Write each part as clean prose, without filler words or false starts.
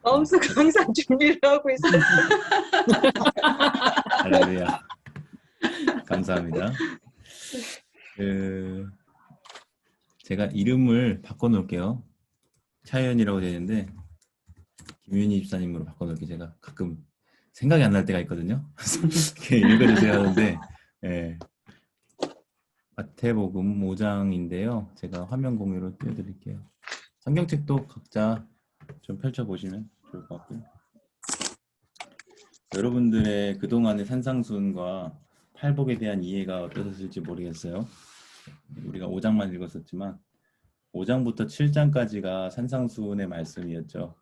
마음속으로 항상 준비를 하고 있어요. 할렐루야. 감사합니다. 제가 이름을 바꿔놓을게요. 차연이라고 되는데 김윤희 집사님으로 바꿔놓을게요. 제가 가끔 생각이 안 날 때가 있거든요. 이렇게 읽어주세요 하는데 예. 마태복음 5장인데요. 제가 화면 공유로 띄워드릴게요. 성경책도 각자 좀 펼쳐보시면 좋을 것 같고요. 여러분들의 그동안의 산상수훈과 팔복에 대한 이해가 어떠셨을지 모르겠어요. 우리가 5장만 읽었었지만 5장부터 7장까지가 산상수훈의 말씀이었죠.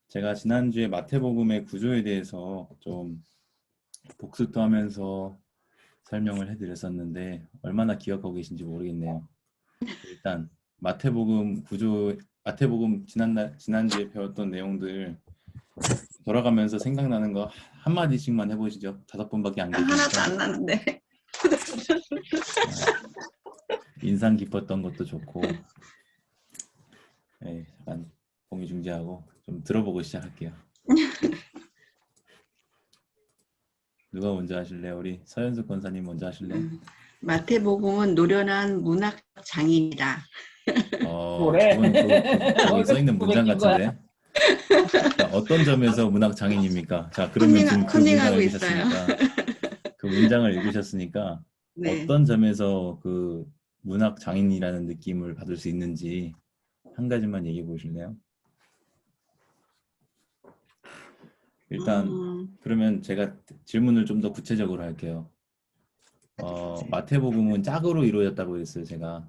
제가 지난주에 마태복음의 구조에 대해서 좀 복습도 하면서 설명을 해드렸었는데 얼마나 기억하고 계신지 모르겠네요. 일단 마태복음 구조, 마태복음 지난주에 배웠던 내용들 돌아가면서 생각나는 거 한마디씩만 해보시죠. 5분밖에 안 계시니까. 하나도 안 나는데. 인상 깊었던 것도 좋고 네, 잠깐 공유 중지하고 좀 들어보고 시작할게요. 누가 먼저 하실래요? 우리 서현숙 권사님 먼저 하실래요? 마태복음은 노련한 문학 장인이다. 뭐래? 거기 써있는 문장 같은데 자, 어떤 점에서 문학 장인입니까? 자, 그러면 지금 그 문장을 읽으셨으니까 그 문장을 읽으셨으니까 네. 어떤 점에서 그 문학 장인이라는 느낌을 받을 수 있는지 한 가지만 얘기해 보실래요? 일단 그러면 제가 질문을 좀 더 구체적으로 할게요. 마태복음은 짝으로 이루어졌다고 했어요. 제가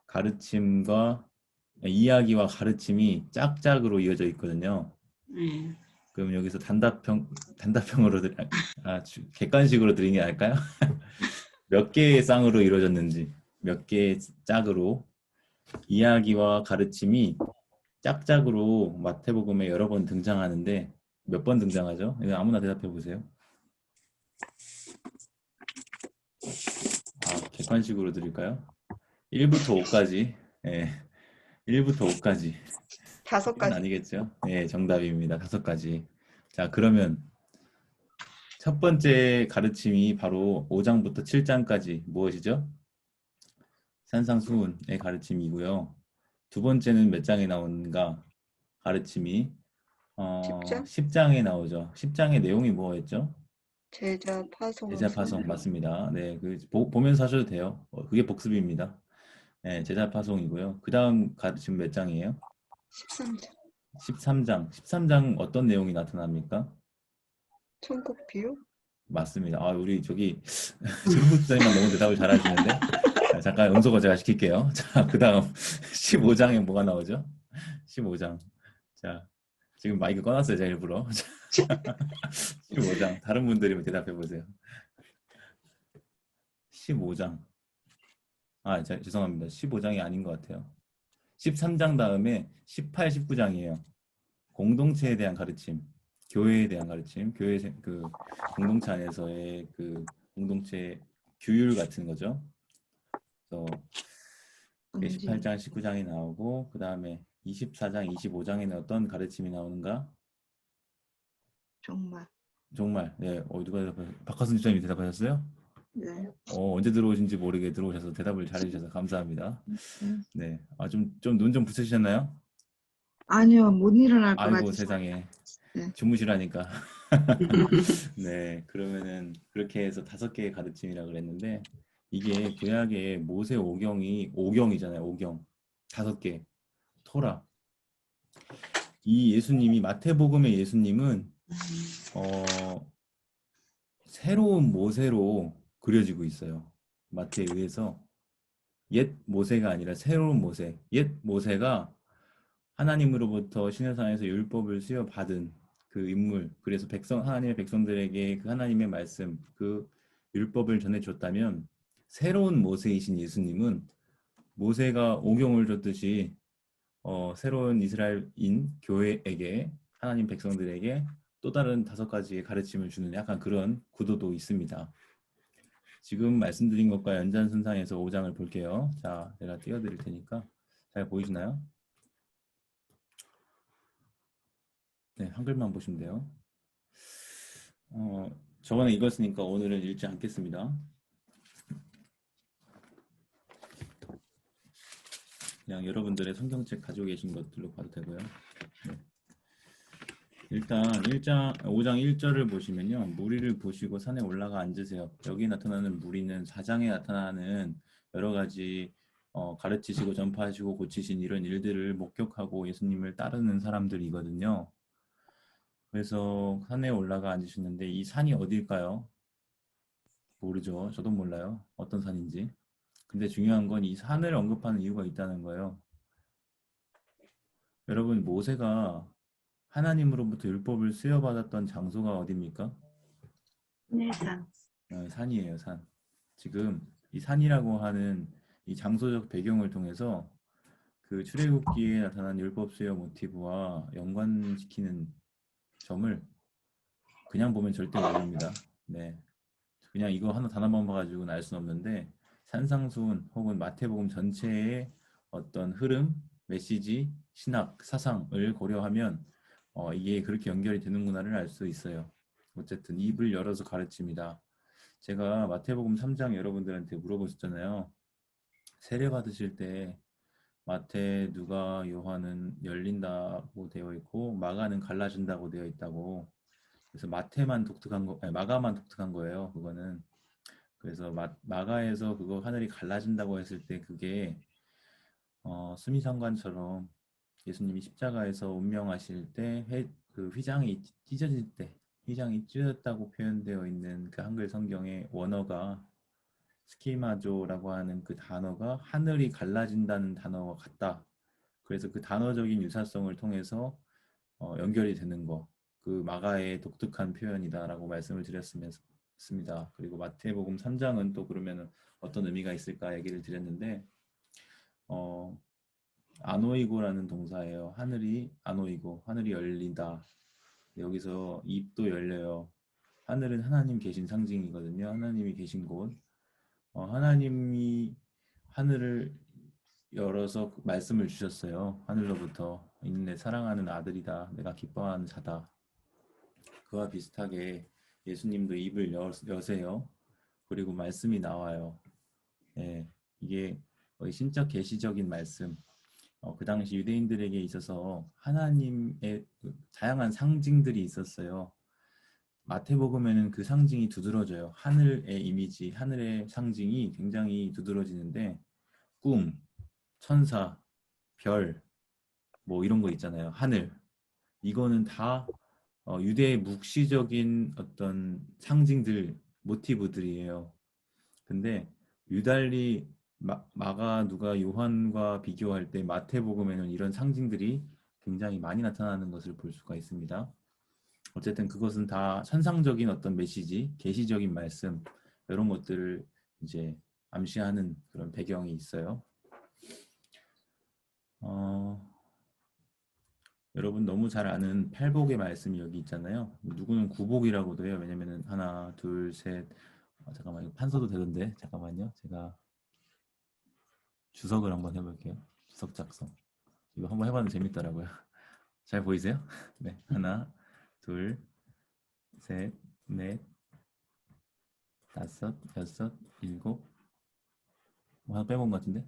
가르침과 이야기와 가르침이 짝짝으로 이어져 있거든요. 그럼 여기서 단답형으로 객관식으로 드리는 게 나을까요? 몇 개의 쌍으로 이루어졌는지, 몇 개의 짝으로 이야기와 가르침이 짝짝으로 마태복음에 여러 번 등장하는데 몇 번 등장하죠? 이거 아무나 대답해 보세요. 객관식으로 드릴까요? 1부터 5까지. 예. 1부터 5까지. 5가지. 아니겠죠? 네, 정답입니다. 5가지. 자, 그러면 첫 번째 가르침이 바로 5장부터 7장까지 무엇이죠? 산상수훈의 가르침이고요. 두 번째는 몇 장에 나오는가? 가르침이 10장에 나오죠. 10장의 내용이 뭐였죠? 제자 파송. 제자 파송 맞습니다. 네, 보면서 하셔도 돼요. 그게 복습입니다. 네, 제자 파송이고요. 그 다음 가르침 몇 장이에요? 13장. 13장. 13장 어떤 내용이 나타납니까? 천국 비유? 맞습니다. 우리 저기 진부장님만 너무 대답을 잘하시는데 자, 잠깐 음소거 제가 시킬게요. 자, 그 다음 15장에 뭐가 나오죠? 15장. 자, 지금 마이크 꺼놨어요. 제가 일부러. 15장. 다른 분들이 대답해 보세요. 15장. 죄송합니다. 15장이 아닌 것 같아요. 13장 다음에 18, 19장이에요. 공동체에 대한 가르침, 교회에 대한 가르침, 교회 그 공동체 안에서의 그 공동체 규율 같은 거죠. 그래서 18장, 19장이 나오고 그 다음에 24장, 25장에는 어떤 가르침이 나오는가? 종말. 네, 누가 대답하셨어요? 박하순 집사님이 대답하셨어요? 네. 언제 들어오신지 모르게 들어오셔서 대답을 잘해주셔서 감사합니다. 네, 좀 눈 좀 부으셨나요? 아니요, 못 일어날 것 같아요. 아이고 세상에. 네. 주무시라니까. 네, 그러면은 그렇게 해서 5개의 가르침이라 그랬는데 이게 구약의 모세 오경이 5경이잖아요. 5경. 5개. 토라. 이 예수님이 마태복음의 예수님은 새로운 모세로 그려지고 있어요. 마태에 의해서 옛 모세가 아니라 새로운 모세. 옛 모세가 하나님으로부터 시내산에서 율법을 수여받은 그 인물, 그래서 하나님의 백성들에게 그 하나님의 말씀, 그 율법을 전해줬다면 새로운 모세이신 예수님은 모세가 오경을 줬듯이 새로운 이스라엘인 교회에게 하나님 백성들에게 또 다른 5가지의 가르침을 주는 약간 그런 구도도 있습니다. 지금 말씀드린 것과 연장선상에서 5장을 볼게요. 자, 제가 띄워드릴 테니까 잘 보이시나요? 네, 한글만 보시면 돼요. 저번에 읽었으니까 오늘은 읽지 않겠습니다. 그냥 여러분들의 성경책 가지고 계신 것들로 봐도 되고요. 네. 일단 5장 1절을 보시면요. 무리를 보시고 산에 올라가 앉으세요. 여기 나타나는 무리는 4장에 나타나는 여러 가지 가르치시고 전파하시고 고치신 이런 일들을 목격하고 예수님을 따르는 사람들이거든요. 그래서 산에 올라가 앉으셨는데 이 산이 어딜까요? 모르죠. 저도 몰라요. 어떤 산인지. 근데 중요한 건 이 산을 언급하는 이유가 있다는 거예요. 여러분, 모세가 하나님으로부터 율법을 수여받았던 장소가 어디입니까? 시내산. 산이에요, 산. 지금 이 산이라고 하는 이 장소적 배경을 통해서 그 출애굽기에 나타난 율법 수여 모티브와 연관시키는 점을 그냥 보면 절대 모릅니다. 네. 그냥 이거 하나 단어만 봐가지고는 알 수는 없는데 산상수훈 혹은 마태복음 전체의 어떤 흐름, 메시지, 신학, 사상을 고려하면 이게 그렇게 연결이 되는구나를 알 수 있어요. 어쨌든 입을 열어서 가르칩니다. 제가 마태복음 3장 여러분들한테 물어보셨잖아요. 세례 받으실 때 마태, 누가, 요한은 열린다고 되어 있고 마가는 갈라진다고 되어 있다고. 그래서 마태만 독특한 거, 아니, 마가만 독특한 거예요. 그거는. 그래서 마가에서 그거 하늘이 갈라진다고 했을 때 그게 수미상관처럼 예수님이 십자가에서 운명하실 때 그 휘장이 찢어질 때 휘장이 찢어졌다고 표현되어 있는 그 한글 성경의 원어가 스키마조라고 하는 그 단어가 하늘이 갈라진다는 단어와 같다. 그래서 그 단어적인 유사성을 통해서 연결이 되는 거. 그 마가의 독특한 표현이다라고 말씀을 드렸습니다. 그리고 마태복음 3장은 또 그러면 어떤 의미가 있을까 얘기를 드렸는데 아노이고라는 동사예요. 하늘이 아노이고 하늘이 열린다. 여기서 입도 열려요. 하늘은 하나님 계신 상징이거든요. 하나님이 계신 곳. 하나님이 하늘을 열어서 말씀을 주셨어요. 하늘로부터 이는 내 사랑하는 아들이다. 내가 기뻐하는 자다. 그와 비슷하게 예수님도 입을 여세요. 그리고 말씀이 나와요. 예, 이게 거의 신적 계시적인 말씀. 그 당시 유대인들에게 있어서 하나님의 그 다양한 상징들이 있었어요. 마태복음에는 그 상징이 두드러져요. 하늘의 이미지, 하늘의 상징이 굉장히 두드러지는데 꿈, 천사, 별, 뭐 이런 거 있잖아요. 하늘. 이거는 다 유대의 묵시적인 어떤 상징들, 모티브들이에요. 근데 유달리 마가, 누가, 요한과 비교할 때 마태복음에는 이런 상징들이 굉장히 많이 나타나는 것을 볼 수가 있습니다. 어쨌든 그것은 다 선상적인 어떤 메시지, 계시적인 말씀 이런 것들을 이제 암시하는 그런 배경이 있어요. 여러분 너무 잘 아는 팔복의 말씀이 여기 있잖아요. 누구는 구복이라고도 해요. 왜냐면은 하나, 둘, 셋. 잠깐만 이거 판서도 되던데. 잠깐만요. 제가 주석을 한번 해볼게요. 주석 작성. 이거 한번 해봤는데 재밌더라고요. 잘 보이세요? 네. 하나, 둘, 셋, 넷, 다섯, 여섯, 일곱. 뭐 하나 빼먹은 것 같은데?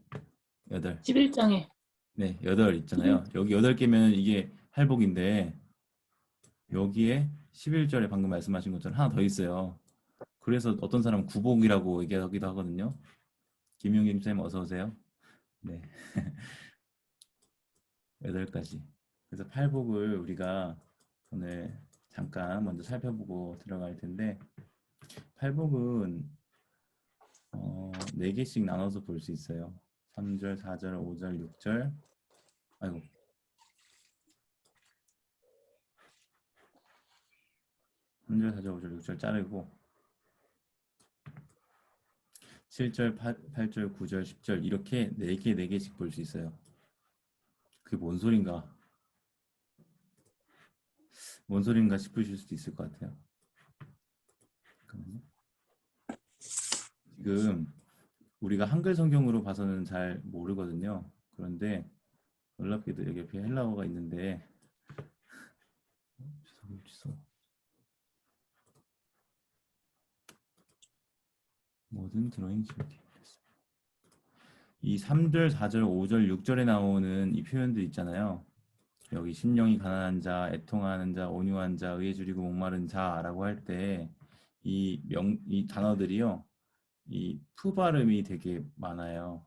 여덟. 11장에 네, 여덟 있잖아요. 여기 8개면 이게 팔복인데 여기에 11절에 방금 말씀하신 것처럼 하나 더 있어요. 그래서 어떤 사람은 구복이라고 얘기하기도 하거든요. 김용김 쌤 어서 오세요. 네. 8가지. 그래서 팔복을 우리가 오늘 잠깐 먼저 살펴보고 들어갈 텐데 팔복은 4개씩 나눠서 볼 수 있어요. 3절, 4절, 5절, 6절. 아이고. 3절, 4절, 5절, 6절 자르고 7절, 8절, 9절, 10절 이렇게 4개씩 볼 수 있어요. 그게 뭔 소린가? 뭔 소린가 싶으실 수도 있을 것 같아요. 잠깐만요. 지금 우리가 한글 성경으로 봐서는 잘 모르거든요. 그런데 놀랍게도 여기 옆에 헬라어가 있는데 취소. 모든 드로잉 지우기. 이 3절, 4절, 5절, 6절에 나오는 이 표현들 있잖아요. 여기 심령이 가난한 자, 애통하는 자, 온유한 자, 의에 줄이고 목마른 자라고 할 때 이 단어들이요. 이 푸 발음이 되게 많아요.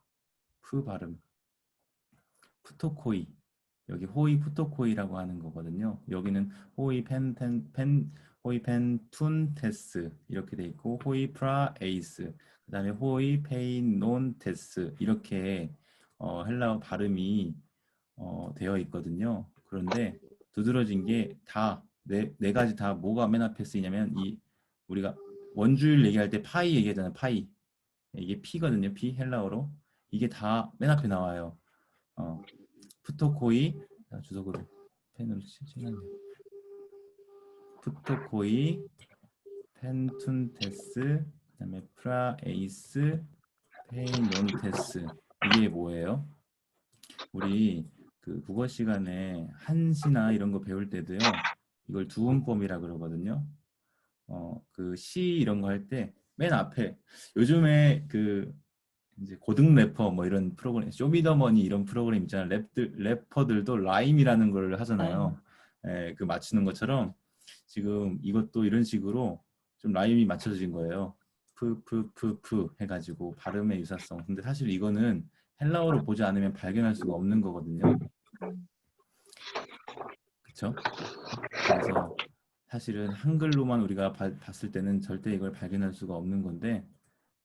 푸 발음. 푸토코이. 여기 호이 푸토코이라고 하는 거거든요. 여기는 호이 펜툰 테스 이렇게 돼 있고 호이 프라 에이스 그다음에 호이 페인 논 테스 이렇게 헬라어 발음이 되어 있거든요. 그런데 두드러진 게 다 네 가지 다 뭐가 맨 앞에 쓰이냐면 이 우리가 원주율 얘기할 때 파이 얘기하잖아요. 파이 이게 피거든요. 피 헬라어로 이게 다 맨 앞에 나와요. 푸토코이 주석으로 펜으로 칠하네요. 푸토코이 펜툰테스 그다음에 프라에이스 페이논테스 이게 뭐예요? 우리 그 국어 시간에 한시나 이런 거 배울 때도요. 이걸 두음법이라 그러거든요. 그 시 이런 거 할 때 맨 앞에 요즘에 그 이제 고등 래퍼 뭐 이런 프로그램, 쇼미더머니 이런 프로그램 있잖아요. 래퍼들도 라임이라는 걸 하잖아요. 그 맞추는 것처럼 지금 이것도 이런 식으로 좀 라임이 맞춰진 거예요. 푸푸푸푸 해가지고 발음의 유사성. 근데 사실 이거는 헬라어로 보지 않으면 발견할 수가 없는 거거든요. 그렇죠? 그래서 사실은 한글로만 우리가 봤을 때는 절대 이걸 발견할 수가 없는 건데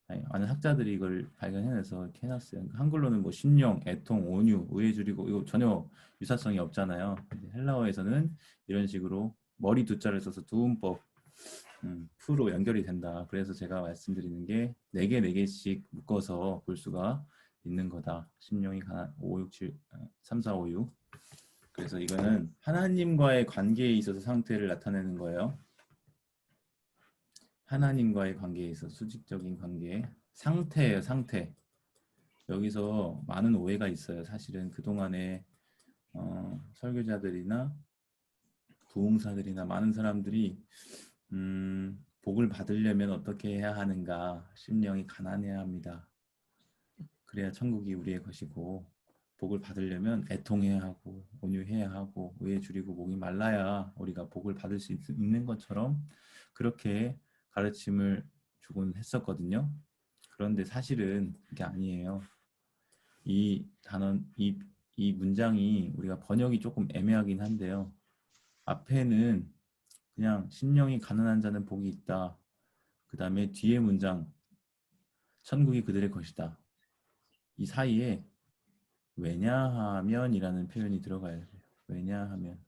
많은 학자들이 이걸 발견해내서 이렇게 해놨어요. 그러니까 한글로는 뭐 심령, 애통, 온유, 의에 줄이고 이거 전혀 유사성이 없잖아요. 헬라어에서는 이런 식으로 머리 두자를 써서 두음법 프로 연결이 된다. 그래서 제가 말씀드리는 게 4개, 4개씩 묶어서 볼 수가 있는 거다. 심령이 5, 6, 7, 3, 4, 5, 6. 그래서 이거는 하나님과의 관계에 있어서 상태를 나타내는 거예요. 하나님과의 관계에 있어서 수직적인 관계. 상태예요, 상태. 여기서 많은 오해가 있어요. 사실은 그동안에 설교자들이나 부흥사들이나 많은 사람들이 복을 받으려면 어떻게 해야 하는가? 심령이 가난해야 합니다. 그래야 천국이 우리의 것이고 복을 받으려면 애통해야 하고 온유해야 하고 의에 줄이고 목이 말라야 우리가 복을 받을 수 있는 것처럼 그렇게 가르침을 주곤 했었거든요. 그런데 사실은 그게 아니에요. 이 단어, 이 문장이 우리가 번역이 조금 애매하긴 한데요. 앞에는 그냥 심령이 가난한 자는 복이 있다. 그 다음에 뒤에 문장 천국이 그들의 것이다. 이 사이에 왜냐하면이라는 표현이 들어가야 돼요. 왜냐하면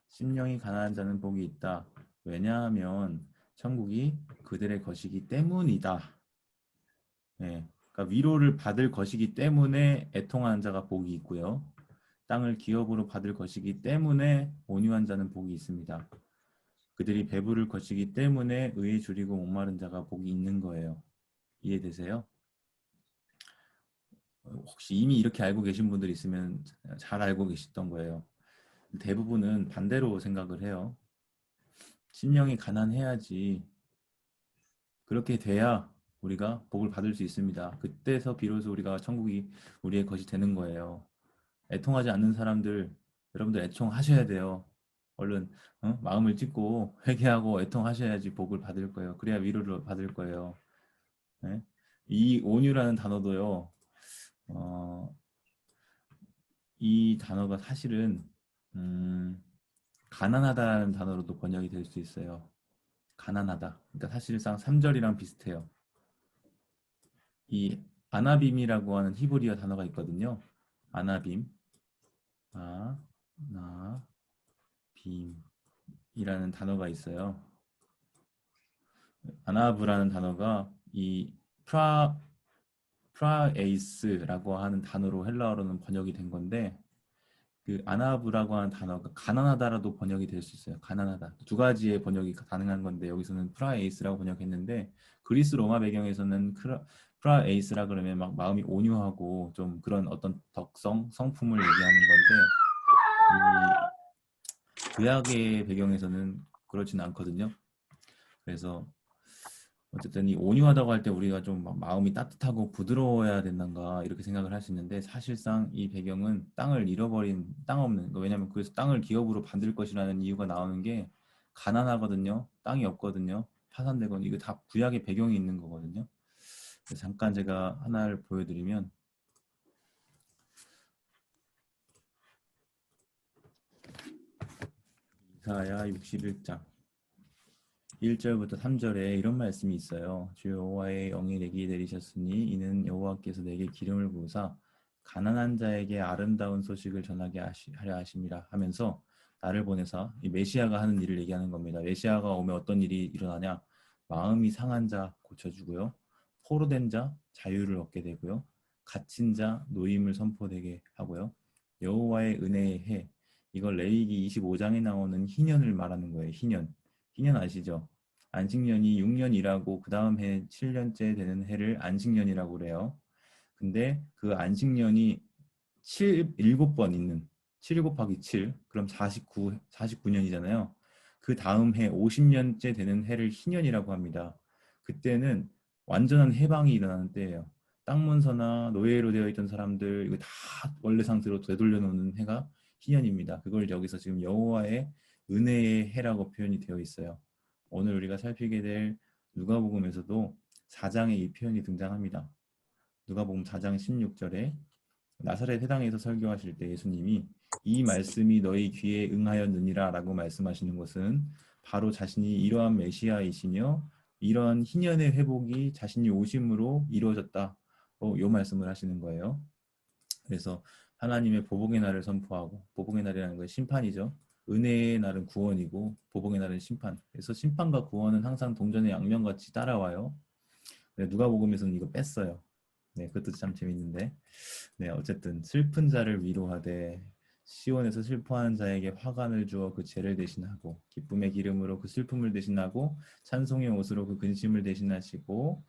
심령이 가난한 자는 복이 있다. 왜냐하면 천국이 그들의 것이기 때문이다. 네, 그러니까 위로를 받을 것이기 때문에 애통하는 자가 복이 있고요. 땅을 기업으로 받을 것이기 때문에 온유한 자는 복이 있습니다. 그들이 배부를 것이기 때문에 의에 줄이고 목마른 자가 복이 있는 거예요. 이해되세요? 혹시 이미 이렇게 알고 계신 분들 있으면 잘 알고 계시던 거예요. 대부분은 반대로 생각을 해요. 심령이 가난해야지. 그렇게 돼야 우리가 복을 받을 수 있습니다. 그때서 비로소 우리가 천국이 우리의 것이 되는 거예요. 애통하지 않는 사람들, 여러분들 애통하셔야 돼요. 얼른 마음을 찢고 회개하고 애통하셔야지 복을 받을 거예요. 그래야 위로를 받을 거예요. 네? 이 온유라는 단어도요. 이 단어가 사실은 가난하다라는 단어로도 번역이 될 수 있어요. 가난하다. 그러니까 사실상 3절이랑 비슷해요. 이 아나빔이라고 하는 히브리어 단어가 있거든요. 아나빔, 아나빔이라는 단어가 있어요. 아나브라는 단어가 이 프라에이스라고 하는 단어로 헬라어로는 번역이 된 건데 그 아나브라고 하는 단어가 가난하다라도 번역이 될 수 있어요. 가난하다. 두 가지의 번역이 가능한 건데 여기서는 프라에이스라고 번역했는데 그리스 로마 배경에서는 프라에이스라 그러면 막 마음이 온유하고 좀 그런 어떤 덕성, 성품을 얘기하는 건데 구약의 배경에서는 그렇지는 않거든요. 그래서 어쨌든 이 온유하다고 할 때 우리가 좀 막 마음이 따뜻하고 부드러워야 된단가 이렇게 생각을 할 수 있는데 사실상 이 배경은 땅을 잃어버린 땅 없는 그러니까 왜냐하면 그래서 땅을 기업으로 만들 것이라는 이유가 나오는 게 가난하거든요. 땅이 없거든요. 파산되거든요. 이거 다 구약의 배경이 있는 거거든요. 그래서 잠깐 제가 하나를 보여드리면 이사야 61장 1절부터 3절에 이런 말씀이 있어요. 주 여호와의 영이 내게 내리셨으니 이는 여호와께서 내게 기름을 부으사 가난한 자에게 아름다운 소식을 전하게 하려 하심이라 하면서 나를 보내사 이 메시아가 하는 일을 얘기하는 겁니다. 메시아가 오면 어떤 일이 일어나냐? 마음이 상한 자 고쳐주고요. 포로된 자 자유를 얻게 되고요. 갇힌 자 노임을 선포되게 하고요. 여호와의 은혜의 해 이걸 레위기 25장에 나오는 희년을 말하는 거예요. 희년. 희년 아시죠? 안식년이 6년 일하고 그 다음 해 7년째 되는 해를 안식년이라고 그래요. 근데 그 안식년이 7번 있는 7 곱하기 7 그럼 49년이잖아요. 그 다음 해 50년째 되는 해를 희년이라고 합니다. 그때는 완전한 해방이 일어나는 때예요. 땅 문서나 노예로 되어 있던 사람들 이거 다 원래 상태로 되돌려 놓는 해가 희년입니다. 그걸 여기서 지금 여호와의 은혜의 해라고 표현이 되어 있어요. 오늘 우리가 살피게 될 누가복음에서도 4장에 이 표현이 등장합니다. 누가복음 4장 16절에 나사렛 회당에서 설교하실 때 예수님이 이 말씀이 너희 귀에 응하였느니라 라고 말씀하시는 것은 바로 자신이 이러한 메시아이시며 이러한 희년의 회복이 자신이 오심으로 이루어졌다. 이 말씀을 하시는 거예요. 그래서 하나님의 보복의 날을 선포하고 보복의 날이라는 건 심판이죠. 은혜의 날은 구원이고 보복의 날은 심판. 그래서 심판과 구원은 항상 동전의 양면같이 따라와요. 누가복음에서는 이거 뺐어요. 네, 그것도 참 재밌는데. 네, 어쨌든 슬픈 자를 위로하되 시온에서 슬퍼하는 자에게 화관을 주어 그 죄를 대신하고 기쁨의 기름으로 그 슬픔을 대신하고 찬송의 옷으로 그 근심을 대신하시고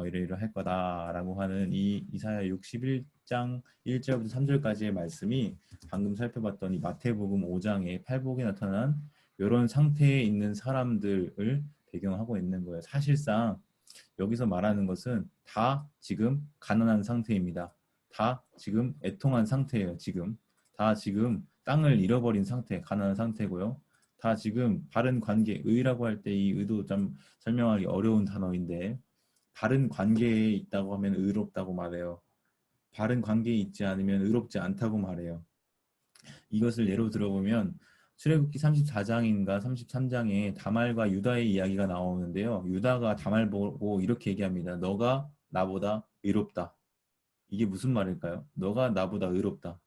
이러이러할 거다라고 하는 이 이사야 61장 1절부터 3절까지의 말씀이 방금 살펴봤던 이 마태복음 5장의 팔복에 나타난 이런 상태에 있는 사람들을 배경하고 있는 거예요. 사실상 여기서 말하는 것은 다 지금 가난한 상태입니다. 다 지금 애통한 상태예요. 지금 다 지금 땅을 잃어버린 상태, 가난한 상태고요. 다 지금 바른 관계, 의라고 할 때 이 의도 좀 설명하기 어려운 단어인데 바른 관계에 있다고 하면 의롭다고 말해요. 바른 관계에 있지 않으면 의롭지 않다고 말해요. 이것을 예로 들어보면 출애굽기 34장인가 33장에 다말과 유다의 이야기가 나오는데요. 유다가 다말 보고 이렇게 얘기합니다. 너가 나보다 의롭다. 이게 무슨 말일까요? 너가 나보다 의롭다.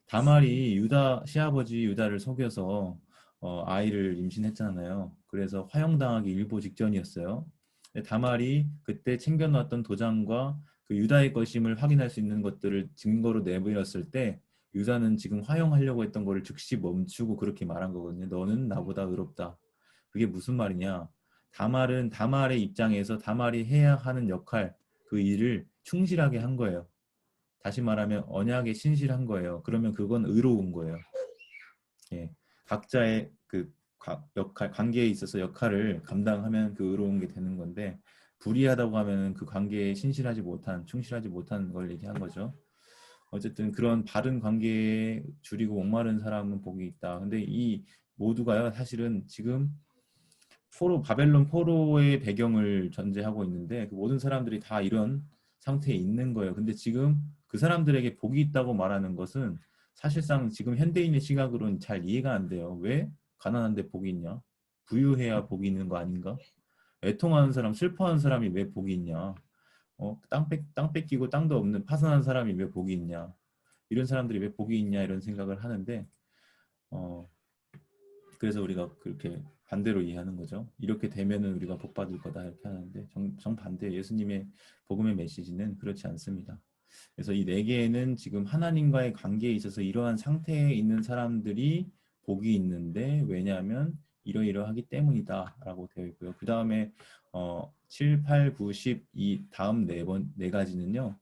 다말이 유다 시아버지 유다를 속여서 아이를 임신했잖아요. 그래서 화형당하기 일보 직전이었어요. 다말이 그때 챙겨놨던 도장과 그 유다의 것임을 확인할 수 있는 것들을 증거로 내밀었을 때 유다는 지금 화형하려고 했던 거를 즉시 멈추고 그렇게 말한 거거든요. 너는 나보다 의롭다. 그게 무슨 말이냐? 다말은 다말의 입장에서 다말이 해야 하는 역할, 그 일을 충실하게 한 거예요. 다시 말하면 언약에 신실한 거예요. 그러면 그건 의로운 거예요. 예. 각자의 그 역할, 관계에 있어서 역할을 감당하면 그 의로운 게 되는 건데 불의하다고 하면 그 관계에 신실하지 못한, 충실하지 못한 걸 얘기한 거죠. 어쨌든 그런 바른 관계에 줄이고 목마른 사람은 복이 있다. 근데 이 모두가요, 사실은 지금 바벨론 포로의 배경을 전제하고 있는데 그 모든 사람들이 다 이런 상태에 있는 거예요. 근데 지금 그 사람들에게 복이 있다고 말하는 것은 사실상 지금 현대인의 시각으로는 잘 이해가 안 돼요. 왜 가난한데 복이 있냐? 부유해야 복이 있는 거 아닌가? 애통하는 사람, 슬퍼하는 사람이 왜 복이 있냐? 땅 뺏기고 땅도 없는 파산한 사람이 왜 복이 있냐? 이런 사람들이 왜 복이 있냐? 이런 생각을 하는데 어, 그래서 우리가 그렇게 반대로 이해하는 거죠. 이렇게 되면은 우리가 복 받을 거다 이렇게 하는데 정반대 예수님의 복음의 메시지는 그렇지 않습니다. 그래서 이 네 개는 지금 하나님과의 관계에 있어서 이러한 상태에 있는 사람들이 복이 있는데 왜냐하면 이러이러하기 때문이다라고 되어 있고요. 그 다음에 7, 8, 9, 10 이 다음 네 가지는요.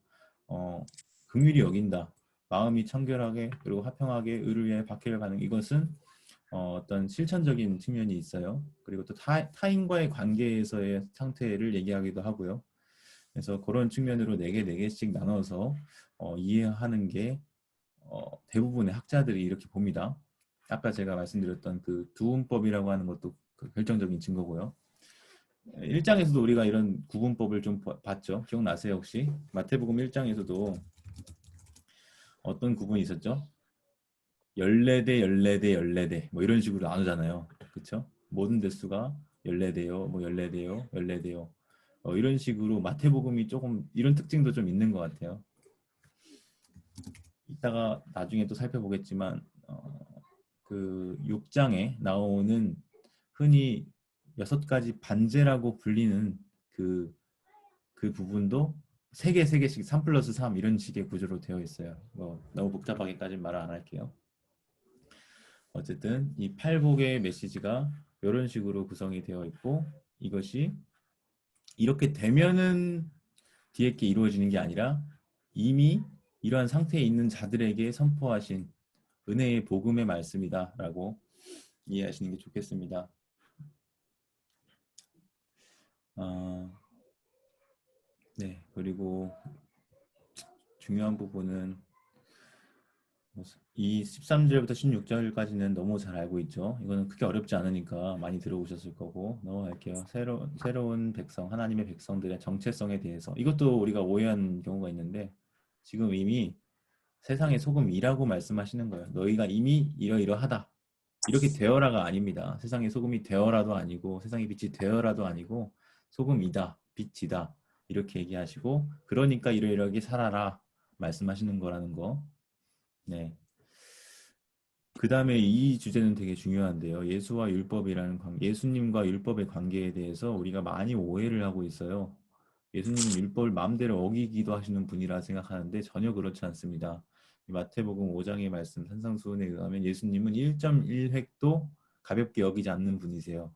긍휼히 여긴다. 마음이 청결하게 그리고 화평하게 의를 위해 박해를 가는 이것은 어떤 실천적인 측면이 있어요. 그리고 또 타인과의 관계에서의 상태를 얘기하기도 하고요. 그래서 그런 측면으로 4개, 4개씩 나눠서 이해하는 게 대부분의 학자들이 이렇게 봅니다. 아까 제가 말씀드렸던 그 두음법이라고 하는 것도 그 결정적인 증거고요. 1장에서도 우리가 이런 구분법을 좀 봤죠. 기억나세요 혹시? 마태복음 1장에서도 어떤 구분이 있었죠? 14대, 14대, 14대 뭐 이런 식으로 나누잖아요. 그렇죠? 모든 대수가 14대요, 뭐 14대요, 14대요. 이런 식으로 마태복음이 조금 이런 특징도 좀 있는 것 같아요. 이따가 나중에 또 살펴보겠지만 그 6장에 나오는 흔히 6가지 반제라고 불리는 그 부분도 3개, 3개씩 3 플러스 3 이런 식의 구조로 되어 있어요. 뭐 너무 복잡하게까지는 말을 안 할게요. 어쨌든 이 팔복의 메시지가 이런 식으로 구성이 되어 있고 이것이 이렇게 되면은 뒤에 게 이루어지는 게 아니라 이미 이러한 상태에 있는 자들에게 선포하신 은혜의 복음의 말씀이다라고 이해하시는 게 좋겠습니다. 네, 그리고 중요한 부분은 이 13절부터 16절까지는 너무 잘 알고 있죠. 이거는 크게 어렵지 않으니까 많이 들어오셨을 거고 넘어갈게요. 새로운 백성, 하나님의 백성들의 정체성에 대해서 이것도 우리가 오해한 경우가 있는데 지금 이미 세상의 소금이라고 말씀하시는 거예요. 너희가 이미 이러이러하다. 이렇게 되어라가 아닙니다. 세상의 소금이 되어라도 아니고 세상의 빛이 되어라도 아니고 소금이다, 빛이다 이렇게 얘기하시고 그러니까 이러이러하게 살아라 말씀하시는 거라는 거. 네. 그 다음에 이 주제는 되게 중요한데요. 예수와 율법이라는 예수님과 율법의 관계에 대해서 우리가 많이 오해를 하고 있어요. 예수님은 율법을 마음대로 어기기도 하시는 분이라 생각하는데 전혀 그렇지 않습니다. 마태복음 5장의 말씀 산상수훈에 의하면 예수님은 1.1획도 가볍게 여기지 않는 분이세요.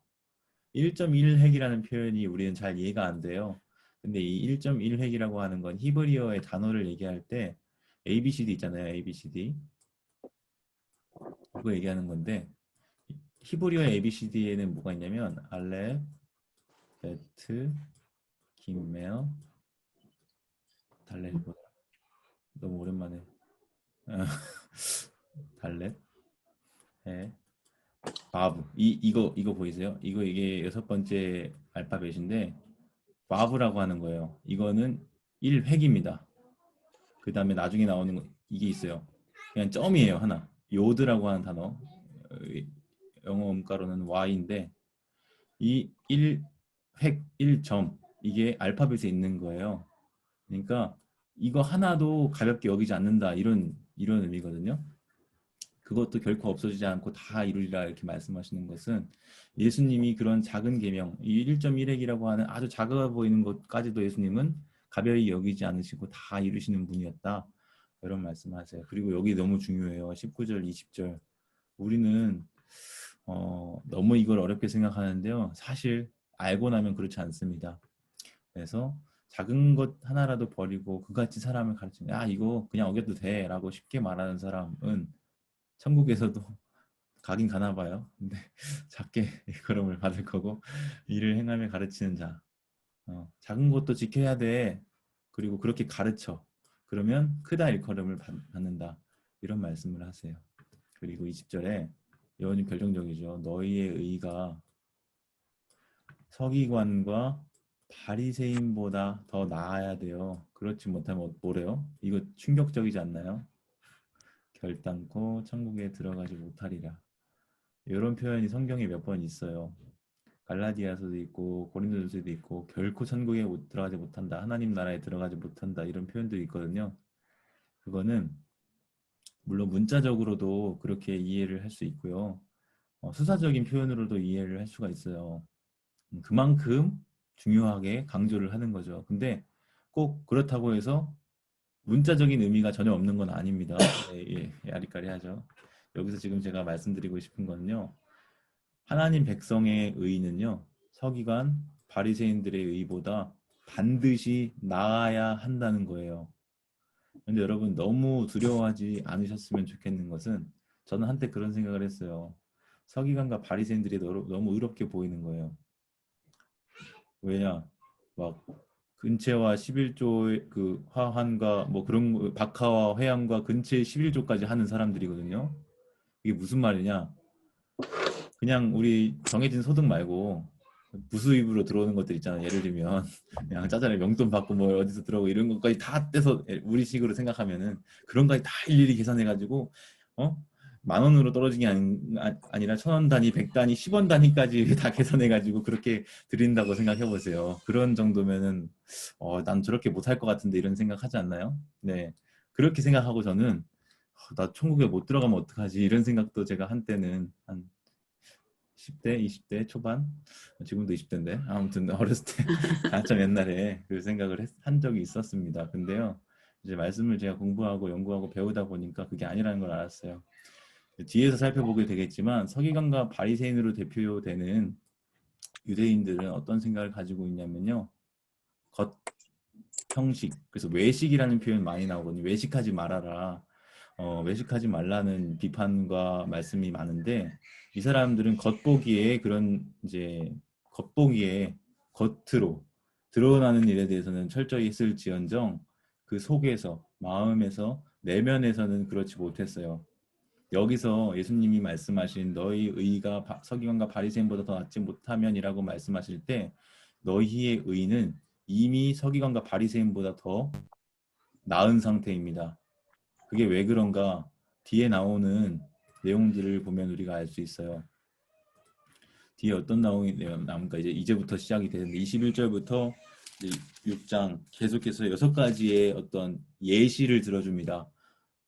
1.1획이라는 표현이 우리는 잘 이해가 안 돼요. 근데 이 1.1획이라고 하는 건 히브리어의 단어를 얘기할 때 ABCD 있잖아요. ABCD. 그거 얘기하는 건데 히브리어의 ABCD에는 뭐가 있냐면 알렙, 베트, 김멜, 달렛 너무 오랜만에 달렛, 해, 바브 이거 보이세요? 이게 6번째 알파벳인데 바브라고 하는 거예요. 이거는 1획입니다. 그 다음에 나중에 나오는 거 이게 있어요. 그냥 점이에요 하나. 요드라고 하는 단어 영어 음가로는 Y인데 이 1획 1점 이게 알파벳에 있는 거예요. 그러니까 이거 하나도 가볍게 여기지 않는다 이런 의미거든요. 그것도 결코 없어지지 않고 다 이루리라 이렇게 말씀하시는 것은 예수님이 그런 작은 계명, 이 1.1핵이라고 하는 아주 작아 보이는 것까지도 예수님은 가벼이 여기지 않으시고 다 이루시는 분이었다. 이런 말씀하세요. 그리고 여기 너무 중요해요. 19절, 20절. 우리는 너무 이걸 어렵게 생각하는데요. 사실 알고 나면 그렇지 않습니다. 그래서 작은 것 하나라도 버리고 그같이 사람을 가르치는 이거 그냥 어겨도 돼 라고 쉽게 말하는 사람은 천국에서도 가긴 가나 봐요. 근데 작게 일컬음을 받을 거고 이를 행하며 가르치는 자 작은 것도 지켜야 돼. 그리고 그렇게 가르쳐. 그러면 크다 일컬음을 받는다. 이런 말씀을 하세요. 그리고 20절에 여호님 결정적이죠. 너희의 의가 서기관과 바리새인보다 더 나아야 돼요. 그렇지 못하면 뭐래요? 이거 충격적이지 않나요? 결단코 천국에 들어가지 못하리라. 이런 표현이 성경에 몇 번 있어요. 갈라디아서도 있고 고린도전서도 있고 결코 천국에 들어가지 못한다. 하나님 나라에 들어가지 못한다. 이런 표현들이 있거든요. 그거는 물론 문자적으로도 그렇게 이해를 할 수 있고요. 수사적인 표현으로도 이해를 할 수가 있어요. 그만큼 중요하게 강조를 하는 거죠. 근데 꼭 그렇다고 해서 문자적인 의미가 전혀 없는 건 아닙니다. 아리까리하죠. 여기서 지금 제가 말씀드리고 싶은 거는요. 하나님 백성의 의는요. 서기관, 바리새인들의 의보다 반드시 나아야 한다는 거예요. 근데 여러분 너무 두려워하지 않으셨으면 좋겠는 것은 저는 한때 그런 생각을 했어요. 서기관과 바리새인들이 너무 의롭게 보이는 거예요. 왜냐? 막 근체와 11조의 그 화환과 뭐 그런 박하와 회양과 근체 11조까지 하는 사람들이거든요. 이게 무슨 말이냐? 그냥 우리 정해진 소득 말고 부수입으로 들어오는 것들 있잖아요. 예를 들면 그냥 짜잘하게 명돈 받고 뭐 어디서 들어오고 이런 것까지 다 떼서 우리식으로 생각하면은 그런 거까지 다 일일이 계산해가지고 10,000원으로 떨어진 게 아니라 1,000원 단위, 100단위, 10원 단위까지 다 계산해가지고 그렇게 드린다고 생각해 보세요. 그런 정도면은 난 저렇게 못할 것 같은데 이런 생각 하지 않나요? 네, 그렇게 생각하고 저는 나 천국에 못 들어가면 어떡하지 이런 생각도 제가 한때는 한 10대, 20대 초반, 지금도 20대인데 아무튼 어렸을 때 한참 옛날에 그 생각을 한 적이 있었습니다. 근데요, 이제 말씀을 제가 공부하고 연구하고 배우다 보니까 그게 아니라는 걸 알았어요. 뒤에서 살펴보게 되겠지만 서기관과 바리새인으로 대표되는 유대인들은 어떤 생각을 가지고 있냐면요, 겉 형식, 그래서 외식이라는 표현 많이 나오거든요. 외식하지 말아라. 외식하지 말라는 비판과 말씀이 많은데 이 사람들은 겉보기에 그런 이제 겉보기에 겉으로 드러나는 일에 대해서는 철저히 했을지언정 그 속에서 마음에서 내면에서는 그렇지 못했어요. 여기서 예수님이 말씀하신 너희 의가 서기관과 바리새인보다 더 낫지 못하면이라고 말씀하실 때 너희의 의는 이미 서기관과 바리새인보다 더 나은 상태입니다. 그게 왜 그런가? 뒤에 나오는 내용들을 보면 우리가 알 수 있어요. 뒤에 어떤 내용이 나옵니까? 이제부터 시작이 되는데 21절부터 6장 계속해서 6가지의 어떤 예시를 들어줍니다.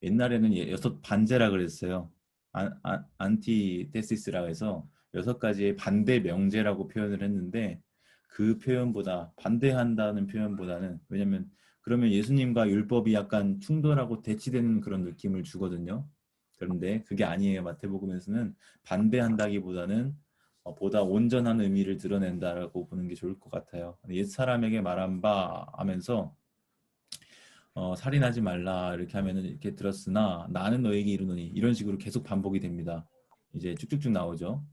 옛날에는 6반제라 그랬어요. 안티테시스라 해서 6가지의 반대 명제라고 표현을 했는데 그 표현보다 반대한다는 표현보다는, 왜냐면 그러면 예수님과 율법이 약간 충돌하고 대치되는 그런 느낌을 주거든요. 그런데 그게 아니에요. 마태복음에서는 반대한다기보다는 보다 온전한 의미를 드러낸다라고 보는 게 좋을 것 같아요. 옛 사람에게 말한 바 하면서 살인하지 말라 이렇게 하면은 이렇게 들었으나 나는 너에게 이르노니 이런 식으로 계속 반복이 됩니다. 이제 쭉쭉쭉 나오죠.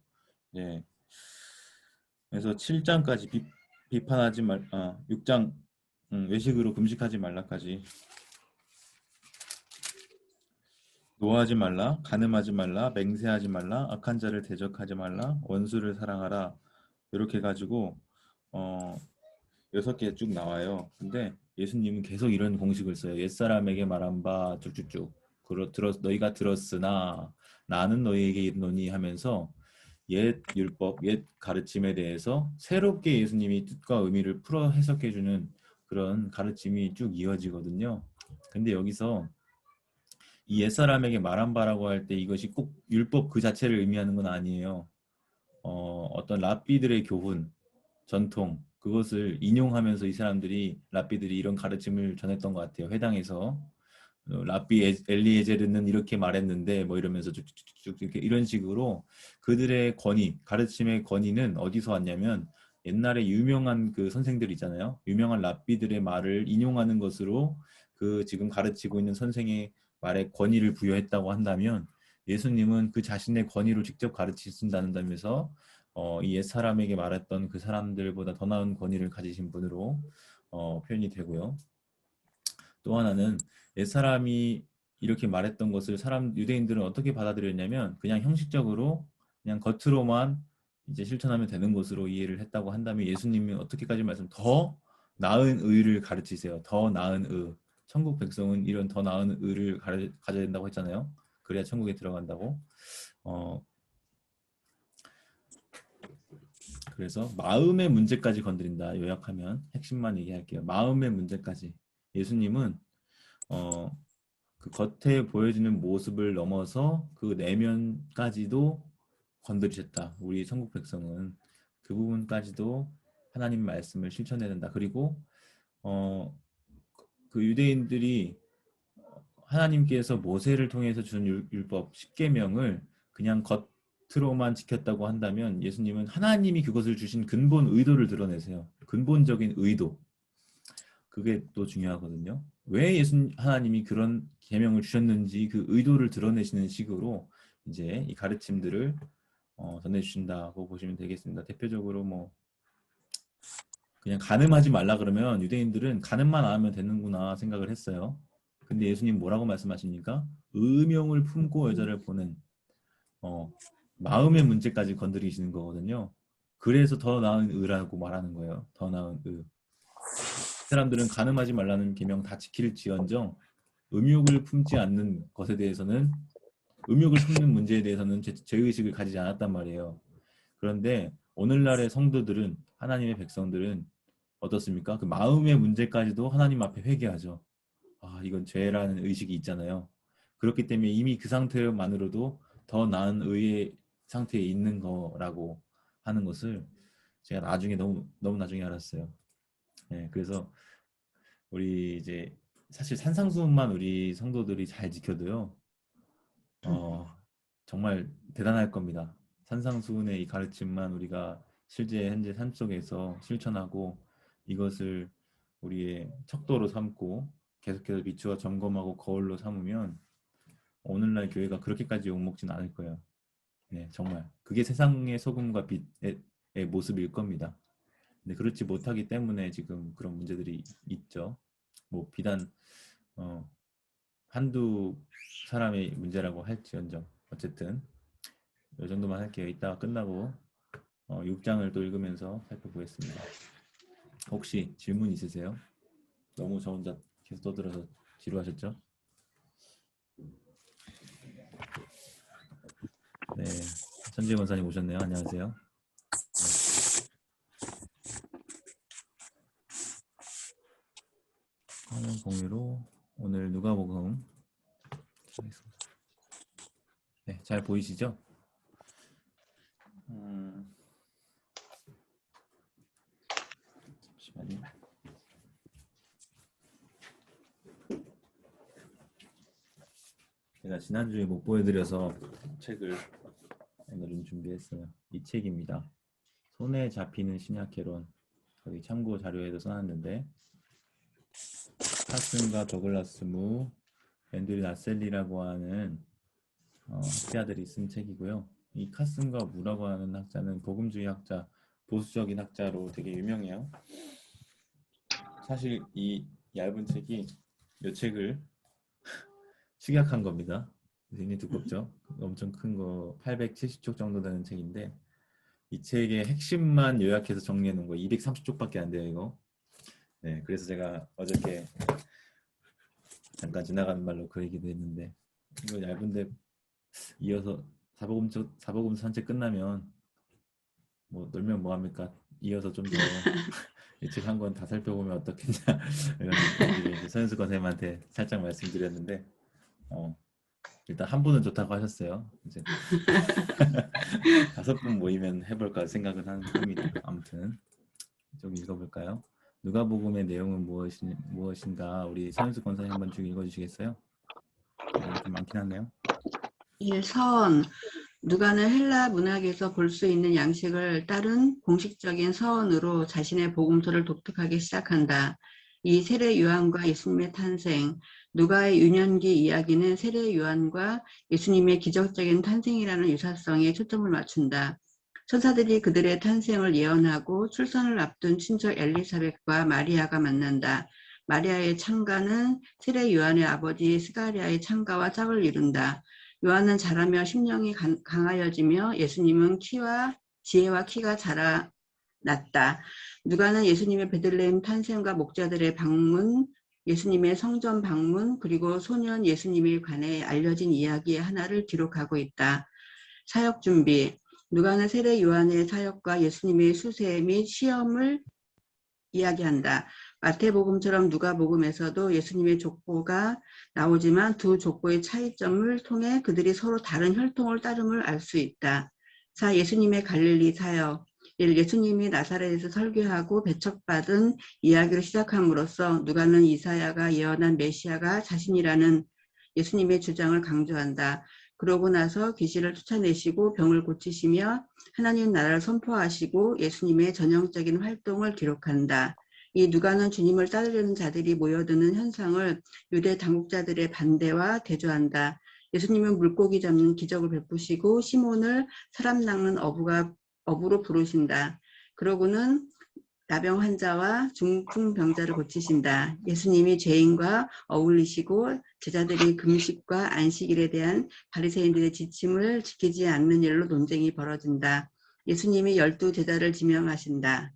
네. 그래서 7장까지 비판하지 6장 외식으로 금식하지 말라까지, 노하지 말라, 간음하지 말라, 맹세하지 말라, 악한 자를 대적하지 말라, 원수를 사랑하라, 이렇게 가지고 어 6개 쭉 나와요. 근데 예수님은 계속 이런 공식을 써요. 옛사람에게 말한 바 쭉쭉쭉 너희가 들었으나 나는 너희에게 이르노니 하면서 옛 율법, 옛 가르침에 대해서 새롭게 예수님이 뜻과 의미를 풀어 해석해주는 그런 가르침이 쭉 이어지거든요. 근데 여기서 이 옛사람에게 말한 바라고 할 때 이것이 꼭 율법 그 자체를 의미하는 건 아니에요. 어떤 랍비들의 교훈, 전통, 그것을 인용하면서 이 사람들이 랍비들이 이런 가르침을 전했던 것 같아요. 회당에서 랍비 엘리에제르는 이렇게 말했는데 뭐 이러면서 쭉쭉쭉 이렇게 이런 식으로 그들의 권위, 가르침의 권위는 어디서 왔냐면 옛날에 유명한 그 선생들 있잖아요. 유명한 랍비들의 말을 인용하는 것으로 그 지금 가르치고 있는 선생의 말에 권위를 부여했다고 한다면 예수님은 그 자신의 권위로 직접 가르치신다면서 이 옛사람에게 말했던 그 사람들보다 더 나은 권위를 가지신 분으로 표현이 되고요. 또 하나는 옛사람이 이렇게 말했던 것을 유대인들은 어떻게 받아들였냐면 그냥 형식적으로 그냥 겉으로만 이제 실천하면 되는 것으로 이해를 했다고 한다면 예수님이 어떻게까지 더 나은 의를 가르치세요. 더 나은 의. 천국 백성은 이런 더 나은 의를 가져야 된다고 했잖아요. 그래야 천국에 들어간다고. 그래서 마음의 문제까지 건드린다. 요약하면 핵심만 얘기할게요. 마음의 문제까지. 예수님은 그 겉에 보여지는 모습을 넘어서 그 내면까지도 건드리셨다. 우리 천국 백성은 그 부분까지도 하나님 말씀을 실천해야 된다. 그리고 그 유대인들이 하나님께서 모세를 통해서 준 율법 10계명을 그냥 겉으로만 지켰다고 한다면 예수님은 하나님이 그것을 주신 근본 의도를 드러내세요. 근본적인 의도. 그게 또 중요하거든요. 왜 하나님이 그런 계명을 주셨는지 그 의도를 드러내시는 식으로 이제 이 가르침들을 전해주신다고 보시면 되겠습니다. 대표적으로 뭐 그냥 간음하지 말라 그러면 유대인들은 간음만 안 하면 되는구나 생각을 했어요. 근데 예수님 뭐라고 말씀하십니까? 의명을 품고 여자를 보는 마음의 문제까지 건드리시는 거거든요. 그래서 더 나은 의라고 말하는 거예요. 더 나은 의. 사람들은 간음하지 말라는 계명 다 지킬지언정 음욕을 품지 않는 것에 대해서는 음욕을 품는 문제에 대해서는 죄의식을 가지지 않았단 말이에요. 그런데 오늘날의 성도들은 하나님의 백성들은 어떻습니까? 그 마음의 문제까지도 하나님 앞에 회개하죠. 아, 이건 죄라는 의식이 있잖아요. 그렇기 때문에 이미 그 상태만으로도 더 나은 의의 상태에 있는 거라고 하는 것을 제가 나중에 너무 나중에 알았어요. 네, 그래서 우리 이제 사실 산상수훈만 우리 성도들이 잘 지켜도요, 정말 대단할 겁니다. 산상수훈의 이 가르침만 우리가 실제 현재 삶 속에서 실천하고 이것을 우리의 척도로 삼고 계속해서 비추어 점검하고 거울로 삼으면 오늘날 교회가 그렇게까지 욕먹진 않을 거예요. 네, 정말 그게 세상의 소금과 빛의 모습일 겁니다. 근데 그렇지 못하기 때문에 지금 그런 문제들이 있죠. 뭐 비단 한두 사람의 문제라고 할지언정 어쨌든 이 정도만 할게요. 이따가 끝나고 6장을 또 읽으면서 살펴보겠습니다. 혹시 질문 있으세요? 너무 저 혼자 계속 떠들어서 지루하셨죠? 네, 천재 권사님 오셨네요. 안녕하세요. 화면 공유로 오늘 누가복음 네, 잘 보이시죠? 잠시만요. 제가 지난주에 못 보여드려서 책을 오늘은 준비했어요. 이 책입니다. 손에 잡히는 신약개론. 거기 참고 자료에도 써놨는데 카슨과 더글라스 무, 앤드류 나셀리라고 하는 학자들이 쓴 책이고요. 이 카슨과 무라고 하는 학자는 복음주의 학자, 보수적인 학자로 되게 유명해요. 사실 이 얇은 책이 이 책을 축약한 겁니다. 굉장히 두껍죠. 엄청 큰 거 870쪽 정도 되는 책인데 이 책의 핵심만 요약해서 정리해 놓은 거 230쪽밖에 안 돼요, 이거. 네, 그래서 제가 어저께 잠깐 지나가는 말로 그 얘기도 했는데 이거 얇은데 이어서 사복음 산책 끝나면 뭐 놀면 뭐 합니까? 이어서 좀 더 이 책 한 권 다 살펴보면 어떻겠냐 이런 서현수 권사님한테 살짝 말씀드렸는데 일단 한 분은 좋다고 하셨어요. 이제 5분 모이면 해볼까 생각은 합니다. 아무튼 좀 읽어볼까요? 누가복음의 내용은 무엇인가 우리 서현수 권사님 한번 쭉 읽어주시겠어요? 좀 많긴 하네요. 1선 누가는 헬라 문학에서 볼 수 있는 양식을 따른 공식적인 서원으로 자신의 복음서를 독특하게 시작한다. 이 세례 요한과 예수님의 탄생, 누가의 유년기 이야기는 세례 요한과 예수님의 기적적인 탄생이라는 유사성에 초점을 맞춘다. 천사들이 그들의 탄생을 예언하고 출산을 앞둔 친척 엘리사벳과 마리아가 만난다. 마리아의 창가는 세례 요한의 아버지 스가랴의 창가와 짝을 이룬다. 요한은 자라며 심령이 강하여지며 예수님은 지혜와 키가 자라났다. 누가는 예수님의 베들레헴 탄생과 목자들의 방문, 예수님의 성전 방문, 그리고 소년 예수님에 관해 알려진 이야기의 하나를 기록하고 있다. 사역 준비. 누가는 세례 요한의 사역과 예수님의 수세 및 시험을 이야기한다. 마태복음처럼 누가복음에서도 예수님의 족보가 나오지만 두 족보의 차이점을 통해 그들이 서로 다른 혈통을 따름을 알 수 있다. 4. 예수님의 갈릴리 사역. 1. 예수님이 나사렛에서 설교하고 배척받은 이야기를 시작함으로써 누가는 이사야가 예언한 메시아가 자신이라는 예수님의 주장을 강조한다. 그러고 나서 귀신을 쫓아내시고 병을 고치시며 하나님 나라를 선포하시고 예수님의 전형적인 활동을 기록한다. 이 누가는 주님을 따르려는 자들이 모여드는 현상을 유대 당국자들의 반대와 대조한다. 예수님은 물고기 잡는 기적을 베푸시고 시몬을 사람 낚는 어부로 부르신다. 그러고는 나병 환자와 중풍병자를 고치신다. 예수님이 죄인과 어울리시고 제자들이 금식과 안식일에 대한 바리새인들의 지침을 지키지 않는 일로 논쟁이 벌어진다. 예수님이 12 제자를 지명하신다.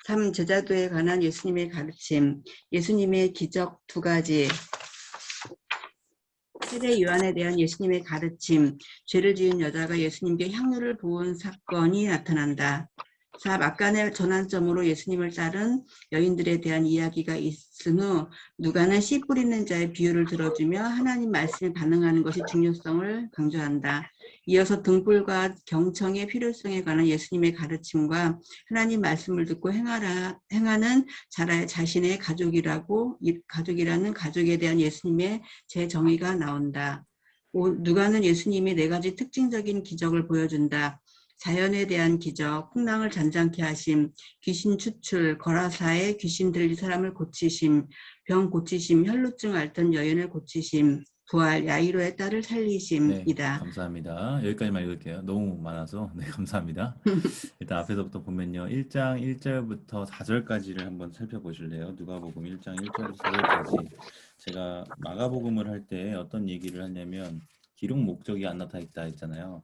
3. 제자도에 관한 예수님의 가르침. 예수님의 기적 2가지. 세례 요한에 대한 예수님의 가르침. 죄를 지은 여자가 예수님께 향유를 부은 사건이 나타난다. 4. 막간의 전환점으로 예수님을 따른 여인들에 대한 이야기가 있은 후 누가는 씨 뿌리는 자의 비유를 들어주며 하나님 말씀에 반응하는 것이 중요성을 강조한다. 이어서 등불과 경청의 필요성에 관한 예수님의 가르침과 하나님 말씀을 듣고 행하는 자신의 가족이라는 가족에 대한 예수님의 재정의가 나온다. 5. 누가는 예수님이 4가지 특징적인 기적을 보여준다. 자연에 대한 기적, 풍랑을 잔잔케 하심, 귀신 추출, 거라사에 귀신 들린 사람을 고치심, 병 고치심, 혈루증 앓던 여인을 고치심, 부활, 야이로의 딸을 네, 살리심이다. 감사합니다. 여기까지만 읽을게요. 너무 많아서. 네, 감사합니다. 일단 앞에서부터 보면요. 1장 1절부터 4절까지를 한번 살펴보실래요? 누가복음 1장 1절부터 4절까지. 제가 마가복음을 할 때 어떤 얘기를 하냐면 기록 목적이 안 나타나 있다 했잖아요.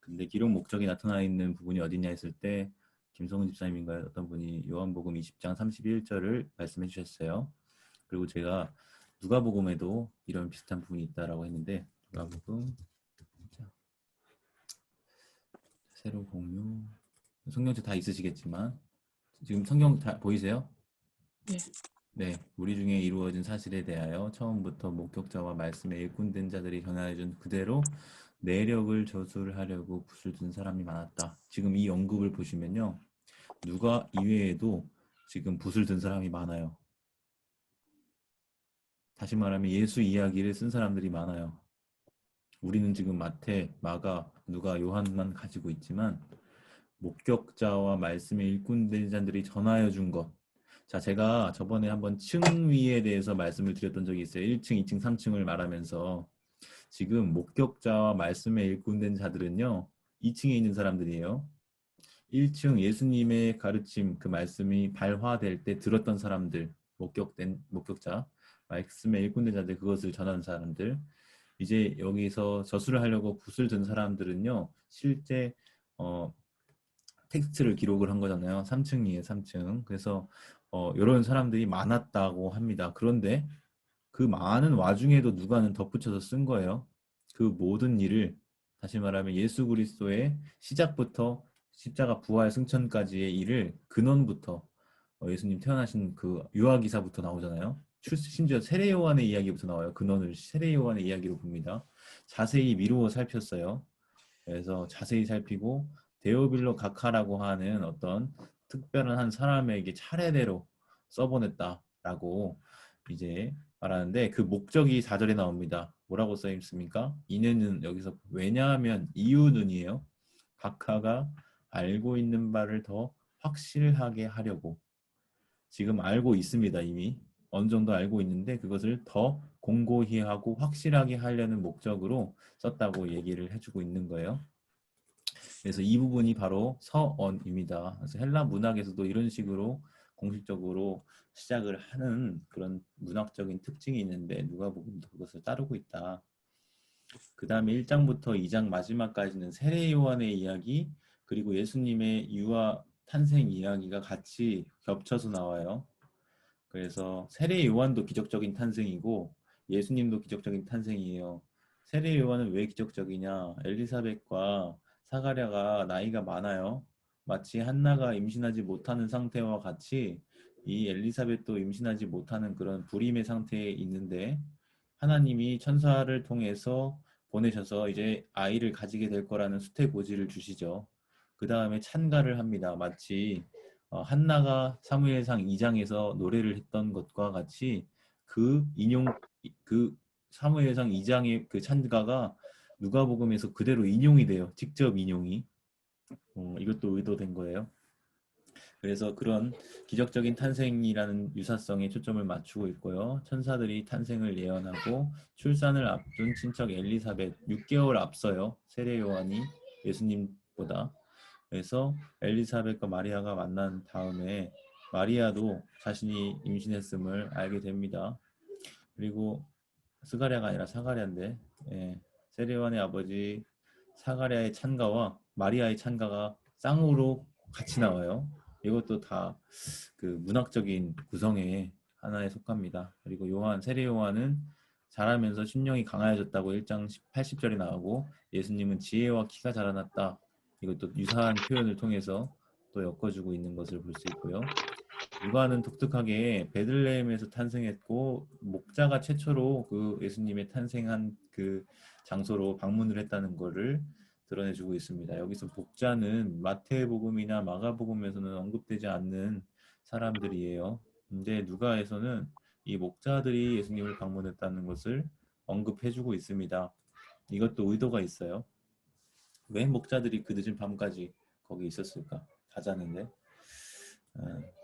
근데 기록 목적이 나타나 있는 부분이 어디냐 했을 때 김성훈 집사님인가 어떤 분이 요한복음 20장 31절을 말씀해 주셨어요. 그리고 제가 누가복음에도 이런 비슷한 부분이 있다라고 했는데 누가복음 자, 새로 공유 성경책 다 있으시겠지만 지금 성경 다 보이세요? 네. 네, 우리 중에 이루어진 사실에 대하여 처음부터 목격자와 말씀에 일꾼된 자들이 전하여준 그대로 내력을 저술하려고 붓을 든 사람이 많았다. 지금 이 언급을 보시면요. 누가 이외에도 지금 붓을 든 사람이 많아요. 다시 말하면 예수 이야기를 쓴 사람들이 많아요. 우리는 지금 마태, 마가, 누가, 요한만 가지고 있지만 목격자와 말씀의 일꾼된 자들이 전하여 준 것. 자, 제가 저번에 한번 층위에 대해서 말씀을 드렸던 적이 있어요. 1층, 2층, 3층을 말하면서 지금 목격자와 말씀에 일꾼된 자들은요. 2층에 있는 사람들이에요. 1층 예수님의 가르침, 그 말씀이 발화될 때 들었던 사람들, 목격자, 말씀에 일꾼된 자들, 그것을 전하는 사람들. 이제 여기서 저술을 하려고 붓을 든 사람들은요. 실제 텍스트를 기록을 한 거잖아요. 3층이에요, 3층. 그래서 이런 사람들이 많았다고 합니다. 그런데 그 많은 와중에도 누가는 덧붙여서 쓴 거예요. 그 모든 일을 다시 말하면 예수 그리스도의 시작부터 십자가 부활 승천까지의 일을 근원부터 예수님 태어나신 그 유아기사부터 나오잖아요. 심지어 세례 요한의 이야기부터 나와요. 근원을 세례 요한의 이야기로 봅니다. 자세히 미루어 살폈어요. 그래서 자세히 살피고 데오빌로 가카라고 하는 어떤 특별한 한 사람에게 차례대로 써보냈다라고 이제 말하는데 그 목적이 4절에 나옵니다. 뭐라고 써 있습니까? 이는 여기서 왜냐하면 이유는이에요. 각하가 알고 있는 바를 더 확실하게 하려고. 지금 알고 있습니다. 이미 어느 정도 알고 있는데 그것을 더 공고히 하고 확실하게 하려는 목적으로 썼다고 얘기를 해주고 있는 거예요. 그래서 이 부분이 바로 서언입니다. 그래서 헬라 문학에서도 이런 식으로 공식적으로 시작을 하는 그런 문학적인 특징이 있는데 누가복음도 그것을 따르고 있다. 그 다음에 1장부터 2장 마지막까지는 세례 요한의 이야기 그리고 예수님의 유아 탄생 이야기가 같이 겹쳐서 나와요. 그래서 세례 요한도 기적적인 탄생이고 예수님도 기적적인 탄생이에요. 세례 요한은 왜 기적적이냐? 엘리사벳과 사가랴가 나이가 많아요. 마치 한나가 임신하지 못하는 상태와 같이 이 엘리사벳도 임신하지 못하는 그런 불임의 상태에 있는데 하나님이 천사를 통해서 보내셔서 이제 아이를 가지게 될 거라는 수태고지를 주시죠. 그 다음에 찬가를 합니다. 마치 한나가 사무엘상 2장에서 노래를 했던 것과 같이 그 사무엘상 2장의 그 찬가가 누가복음에서 그대로 인용이 돼요. 직접 인용이. 이것도 의도된 거예요. 그래서 그런 기적적인 탄생이라는 유사성에 초점을 맞추고 있고요. 천사들이 탄생을 예언하고 출산을 앞둔 친척 엘리사벳 6개월 앞서요. 세례 요한이 예수님보다. 그래서 엘리사벳과 마리아가 만난 다음에 마리아도 자신이 임신했음을 알게 됩니다. 그리고 스가랴가 아니라 사가랴인데 세례 요한의 아버지 사가랴의 찬가와 마리아의 찬가가 쌍으로 같이 나와요. 이것도 다 그 문학적인 구성의 하나에 속합니다. 그리고 세례 요한은 자라면서 심령이 강하여졌다고 1장 80절이 나오고 예수님은 지혜와 키가 자라났다. 이것도 유사한 표현을 통해서 또 엮어주고 있는 것을 볼 수 있고요. 누가는 독특하게 베들레헴에서 탄생했고 목자가 최초로 그 예수님의 탄생한 그 장소로 방문을 했다는 것을 드러내주고 있습니다. 여기서 목자는 마태복음이나 마가복음에서는 언급되지 않는 사람들이에요. 근데 누가에서는 이 목자들이 예수님을 방문했다는 것을 언급해주고 있습니다. 이것도 의도가 있어요. 왜 목자들이 그 늦은 밤까지 거기 있었을까? 다 자는데.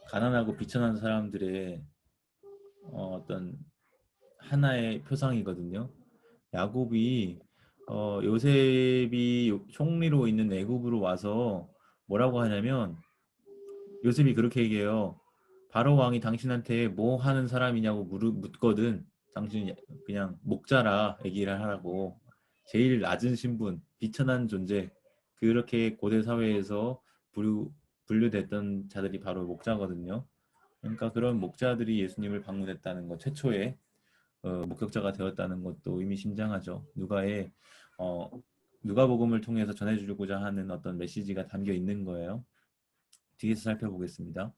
가난하고 비천한 사람들의 어떤 하나의 표상이거든요. 야곱이 요셉이 총리로 있는 애굽으로 와서 뭐라고 하냐면 요셉이 그렇게 얘기해요. 바로 왕이 당신한테 뭐 하는 사람이냐고 묻거든. 당신 그냥 목자라 얘기를 하라고. 제일 낮은 신분, 비천한 존재, 그렇게 고대 사회에서 분류됐던 자들이 바로 목자거든요. 그러니까 그런 목자들이 예수님을 방문했다는 것, 최초의 목격자가 되었다는 것도 의미심장하죠. 누가복음을 통해서 전해주고자 하는 어떤 메시지가 담겨 있는 거예요. 뒤에서 살펴보겠습니다.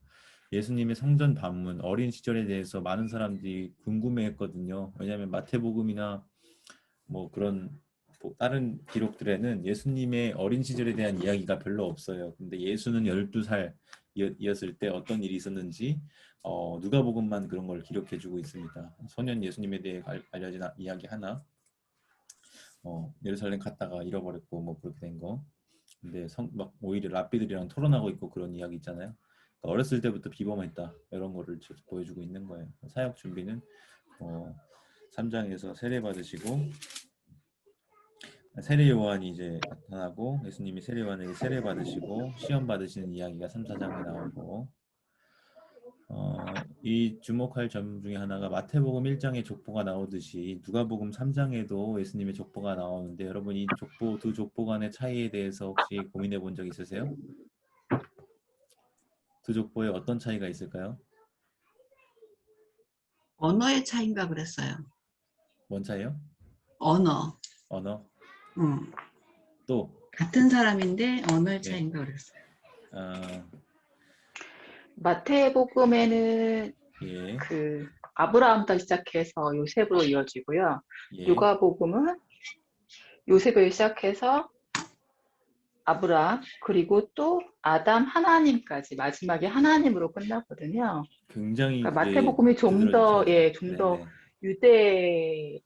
예수님의 성전 방문, 어린 시절에 대해서 많은 사람들이 궁금해했거든요. 왜냐하면 마태복음이나 뭐 그런 다른 기록들에는 예수님의 어린 시절에 대한 이야기가 별로 없어요. 근데 예수는 12살이었을 때 어떤 일이 있었는지 누가복음만 그런 걸 기록해주고 있습니다. 소년 예수님에 대해 알려진 이야기 하나, 예루살렘 갔다가 잃어버렸고 뭐 그렇게 된 거. 근데 막 오히려 랍비들이랑 토론하고 있고 그런 이야기 있잖아요. 그러니까 어렸을 때부터 비범했다 이런 거를 보여주고 있는 거예요. 사역 준비는 3장에서 세례 받으시고 세례 요한이 이제 나타나고 예수님이 세례 요한에게 세례 받으시고 시험 받으시는 이야기가 3, 4장에 나오고 이 주목할 점 중에 하나가 마태복음 1장에 족보가 나오듯이 누가복음 3장에도 예수님의 족보가 나오는데 여러분 이 두 족보 간의 차이에 대해서 혹시 고민해 본 적 있으세요? 두 족보에 어떤 차이가 있을까요? 언어의 차이인가 그랬어요. 뭔 차이요? 언어. 또 같은 사람인데 언어의 예. 차이인가 그랬어요. 마태복음에는 예. 그 아브라함부터 시작해서 요셉으로 이어지고요. 예. 누가복음은 요셉을 시작해서 아브라함 그리고 또 아담 하나님까지 마지막에 하나님으로 끝나거든요. 굉장히 그러니까 마태복음이 좀 더 네네. 유대인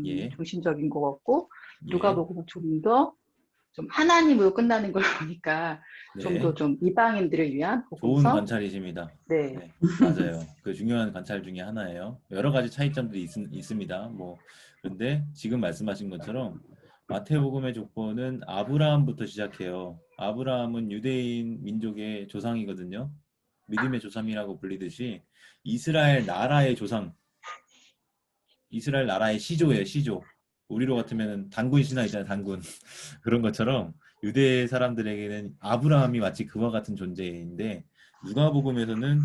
예. 중심적인 것 같고 예. 누가복음은 좀 하나님으로 끝나는 걸 보니까 좀 네. 더 좀 이방인들을 위한 좋은 복음서. 관찰이십니다. 네. 네, 맞아요. 그 중요한 관찰 중에 하나예요. 여러 가지 차이점들이 있습니다. 그런데 지금 말씀하신 것처럼 마태복음의 족보는 아브라함부터 시작해요. 아브라함은 유대인 민족의 조상이거든요. 믿음의 조상이라고 불리듯이 이스라엘 나라의 조상, 이스라엘 나라의 시조예요. 시조. 우리로 같으면 단군 신화 있잖아요. 단군. 그런 것처럼 유대 사람들에게는 아브라함이 마치 그와 같은 존재인데 누가복음에서는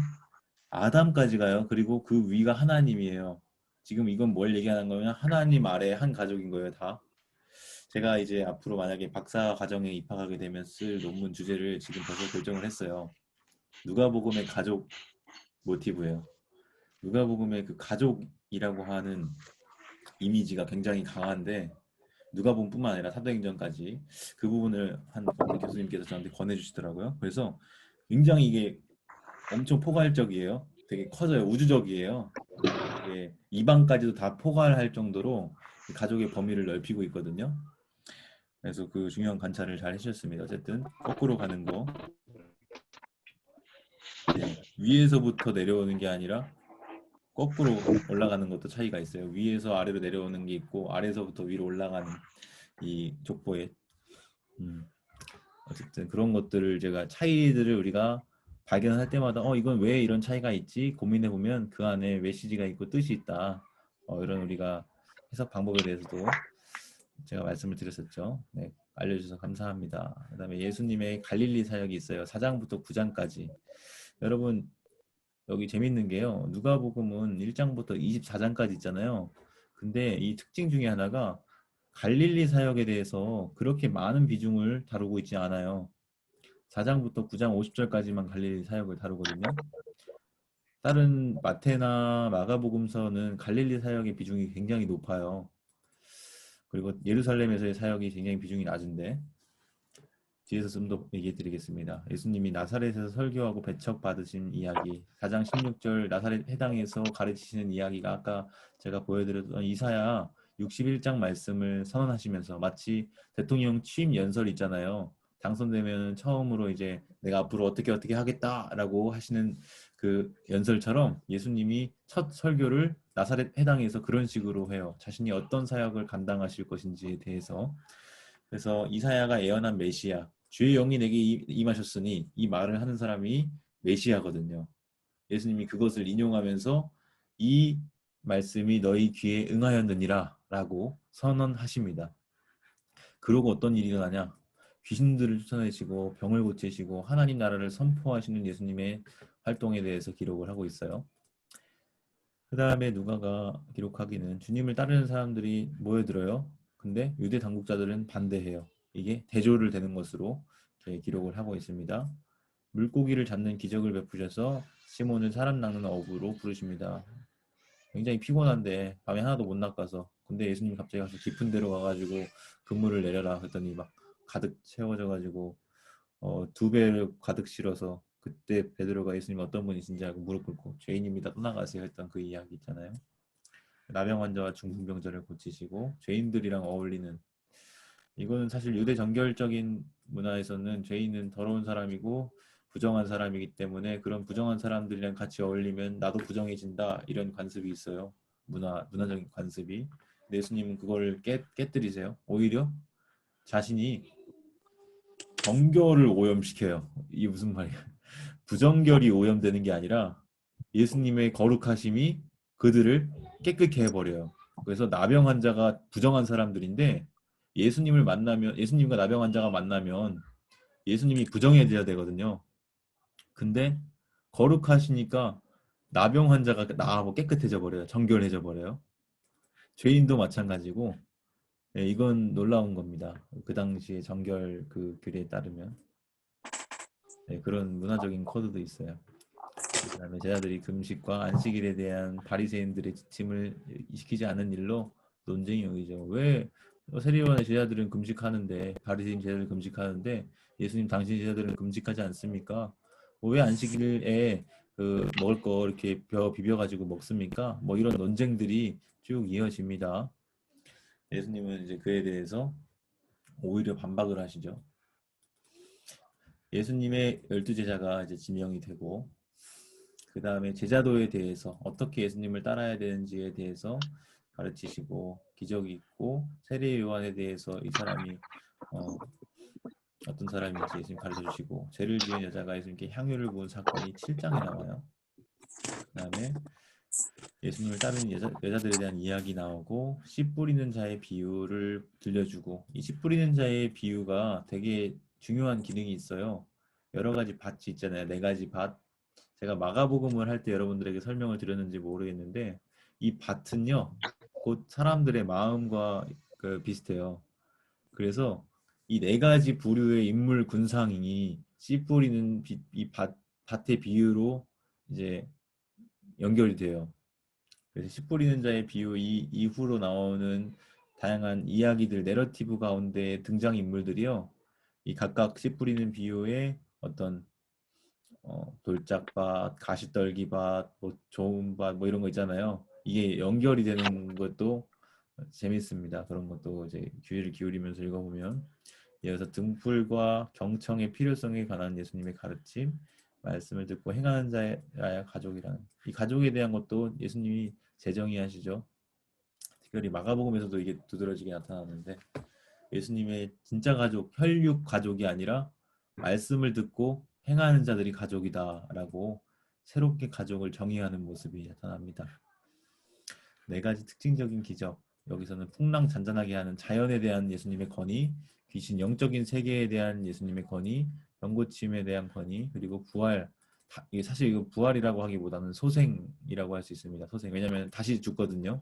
아담까지 가요. 그리고 그 위가 하나님이에요. 지금 이건 뭘 얘기하는 거면 하나님 아래 한 가족인 거예요. 다. 제가 이제 앞으로 만약에 박사 과정에 입학하게 되면 쓸 논문 주제를 지금 벌써 결정을 했어요. 누가복음의 가족 모티브예요. 누가복음의 그 가족이라고 하는 이미지가 굉장히 강한데 누가복음뿐만 아니라 사도행전까지 그 부분을 한 교수님께서 저한테 권해주시더라고요. 그래서 굉장히 이게 엄청 포괄적이에요. 되게 커져요. 우주적이에요. 이방까지도 다 포괄할 정도로 가족의 범위를 넓히고 있거든요. 그래서 그 중요한 관찰을 잘 해주셨습니다. 어쨌든 거꾸로 가는 거. 네, 위에서부터 내려오는 게 아니라 거꾸로 올라가는 것도 차이가 있어요. 위에서 아래로 내려오는 게 있고 아래에서부터 위로 올라가는 이 족보에 어쨌든 그런 것들을 제가 차이들을 우리가 발견할 때마다 이건 왜 이런 차이가 있지 고민해 보면 그 안에 메시지가 있고 뜻이 있다. 이런 우리가 해석 방법에 대해서도 제가 말씀을 드렸었죠. 네, 알려주셔서 감사합니다. 그다음에 예수님의 갈릴리 사역이 있어요. 4장부터 9장까지. 여러분 여기 재밌는 게요. 누가복음은 1장부터 24장까지 있잖아요. 근데 이 특징 중에 하나가 갈릴리 사역에 대해서 그렇게 많은 비중을 다루고 있지 않아요. 4장부터 9장 50절까지만 갈릴리 사역을 다루거든요. 다른 마태나 마가복음서는 갈릴리 사역의 비중이 굉장히 높아요. 그리고 예루살렘에서의 사역이 굉장히 비중이 낮은데 뒤에서 좀 더 얘기해 드리겠습니다. 예수님이 나사렛에서 설교하고 배척받으신 이야기 4장 16절 나사렛 해당에서 가르치시는 이야기가 아까 제가 보여드렸던 이사야 61장 말씀을 선언하시면서 마치 대통령 취임 연설 있잖아요. 당선되면 처음으로 이제 내가 앞으로 어떻게 하겠다라고 하시는 그 연설처럼 예수님이 첫 설교를 나사렛 해당에서 그런 식으로 해요. 자신이 어떤 사역을 감당하실 것인지에 대해서. 그래서 이사야가 예언한 메시아, 주의 영이 내게 임하셨으니 이 말을 하는 사람이 메시아거든요. 예수님이 그것을 인용하면서 이 말씀이 너희 귀에 응하였느니라 라고 선언하십니다. 그러고 어떤 일이 일어나냐? 귀신들을 쫓아내시고 병을 고치시고 하나님 나라를 선포하시는 예수님의 활동에 대해서 기록을 하고 있어요. 그 다음에 누가가 기록하기는 주님을 따르는 사람들이 모여들어요. 근데 유대 당국자들은 반대해요. 이게 대조를 되는 것으로 기록을 하고 있습니다. 물고기를 잡는 기적을 베푸셔서 시몬을 사람 낚는 어부로 부르십니다. 굉장히 피곤한데 밤에 하나도 못 낚아서 근데 예수님이 갑자기 가서 깊은 데로 가가지고 그물을 내려라 했더니 막 가득 채워져가지고 2배를 가득 실어서 그때 베드로가 예수님 어떤 분이신지 알고 무릎 꿇고 죄인입니다 떠나가세요 했던 그 이야기 있잖아요. 나병 환자와 중풍병자를 고치시고 죄인들이랑 어울리는 이거는 사실 유대 정결적인 문화에서는 죄인은 더러운 사람이고 부정한 사람이기 때문에 그런 부정한 사람들이랑 같이 어울리면 나도 부정해진다 이런 관습이 있어요. 문화적인 관습이. 근데 예수님은 그걸 깨뜨리세요. 오히려 자신이 정결을 오염시켜요. 이게 무슨 말이야? 부정결이 오염되는 게 아니라 예수님의 거룩하심이 그들을 깨끗게 해버려요. 그래서 나병 환자가 부정한 사람들인데 예수님과 나병 환자가 만나면 예수님이 부정해져야 되거든요. 근데 거룩하시니까 나병 환자가 나하고 깨끗해져 버려요. 정결해져 버려요. 죄인도 마찬가지고 이건 놀라운 겁니다. 그 당시에 정결 그 규례에 따르면 그런 문화적인 코드도 있어요. 그다음에 제자들이 금식과 안식일에 대한 바리새인들의 지침을 지키지 않은 일로 논쟁이 오이죠. 왜 세리요한의 제자들은 금식하는데 바리새인 제자들은 금식하는데 예수님 당신 제자들은 금식하지 않습니까? 왜 안식일에 먹을 거 이렇게 비벼가지고 먹습니까? 뭐 이런 논쟁들이 쭉 이어집니다. 예수님은 이제 그에 대해서 오히려 반박을 하시죠. 예수님의 12제자가 이제 지명이 되고 그 다음에 제자도에 대해서 어떻게 예수님을 따라야 되는지에 대해서 가르치시고 기적이 있고 세례 요한에 대해서 이 사람이 어떤 사람인지 예수님 가르쳐 주시고 죄를 지은 여자가 예수님께 향유를 부은 사건이 7장에 나와요. 그 다음에 예수님을 따르는 여자들에 대한 이야기 나오고 씨 뿌리는 자의 비유를 들려주고 이 씨 뿌리는 자의 비유가 되게 중요한 기능이 있어요. 여러 가지 밭이 있잖아요. 4가지 밭. 제가 마가복음을 할 때 여러분들에게 설명을 드렸는지 모르겠는데 이 밭은요 곧 사람들의 마음과 비슷해요. 그래서 이 4가지 부류의 인물 군상이 씨 뿌리는 이 밭의 비유로 이제 연결이 돼요. 그래서 씨 뿌리는 자의 비유 이후로 나오는 다양한 이야기들 내러티브 가운데 등장 인물들이요 이 각각 씨 뿌리는 비유의 어떤 돌짝밭, 가시떨기밭, 뭐 좋은 밭, 뭐 이런 거 있잖아요. 이게 연결이 되는 것도 재밌습니다. 그런 것도 이제 귀를 기울이면서 읽어보면 이어서 등불과 경청의 필요성에 관한 예수님의 가르침, 말씀을 듣고 행하는 자야 가족이라는 이 가족에 대한 것도 예수님이 재정의하시죠. 특별히 마가복음에서도 이게 두드러지게 나타나는데 예수님의 진짜 가족, 혈육 가족이 아니라 말씀을 듣고 행하는 자들이 가족이다라고 새롭게 가족을 정의하는 모습이 나타납니다. 네 가지 특징적인 기적, 여기서는 풍랑잔잔하게 하는 자연에 대한 예수님의 권위, 귀신 영적인 세계에 대한 예수님의 권위, 병고침에 대한 권위, 그리고 부활, 사실 이거 부활이라고 하기보다는 소생이라고 할 수 있습니다. 소생, 왜냐하면 다시 죽거든요.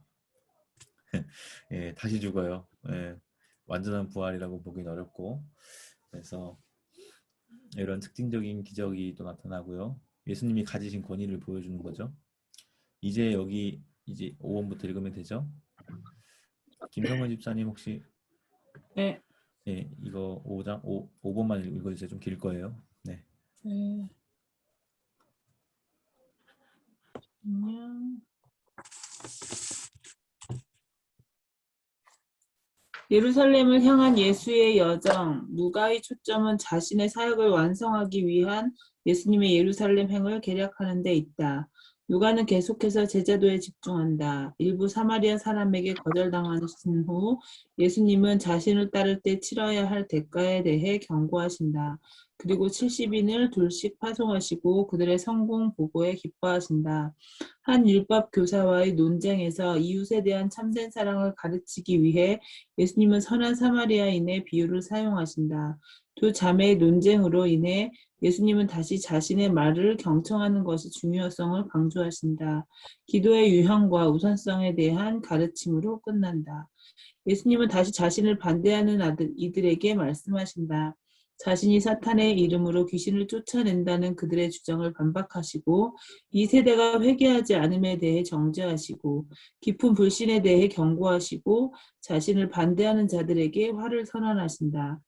예, 다시 죽어요. 예, 완전한 부활이라고 보긴 어렵고, 그래서 이런 특징적인 기적이 또 나타나고요. 예수님이 가지신 권위를 보여주는 거죠. 이제 여기 이제 5번부터 읽으면 되죠. 김성근 집사님 혹시 네. 예, 이거 5번만 읽어주세요. 좀 길 거예요. 네. 안녕. 예루살렘을 향한 예수의 여정, 누가의 초점은 자신의 사역을 완성하기 위한 예수님의 예루살렘 행을 계략하는 데 있다. 누가는 계속해서 제자도에 집중한다. 일부 사마리아 사람에게 거절당하신 후 예수님은 자신을 따를 때 치러야 할 대가에 대해 경고하신다. 그리고 70인을 둘씩 파송하시고 그들의 성공 보고에 기뻐하신다. 한 율법 교사와의 논쟁에서 이웃에 대한 참된 사랑을 가르치기 위해 예수님은 선한 사마리아인의 비유를 사용하신다. 두 자매의 논쟁으로 인해 예수님은 다시 자신의 말을 경청하는 것의 중요성을 강조하신다. 기도의 유형과 우선성에 대한 가르침으로 끝난다. 예수님은 다시 자신을 반대하는 이들에게 말씀하신다. 자신이 사탄의 이름으로 귀신을 쫓아낸다는 그들의 주장을 반박하시고 이 세대가 회개하지 않음에 대해 정죄하시고 깊은 불신에 대해 경고하시고 자신을 반대하는 자들에게 화를 선언하신다.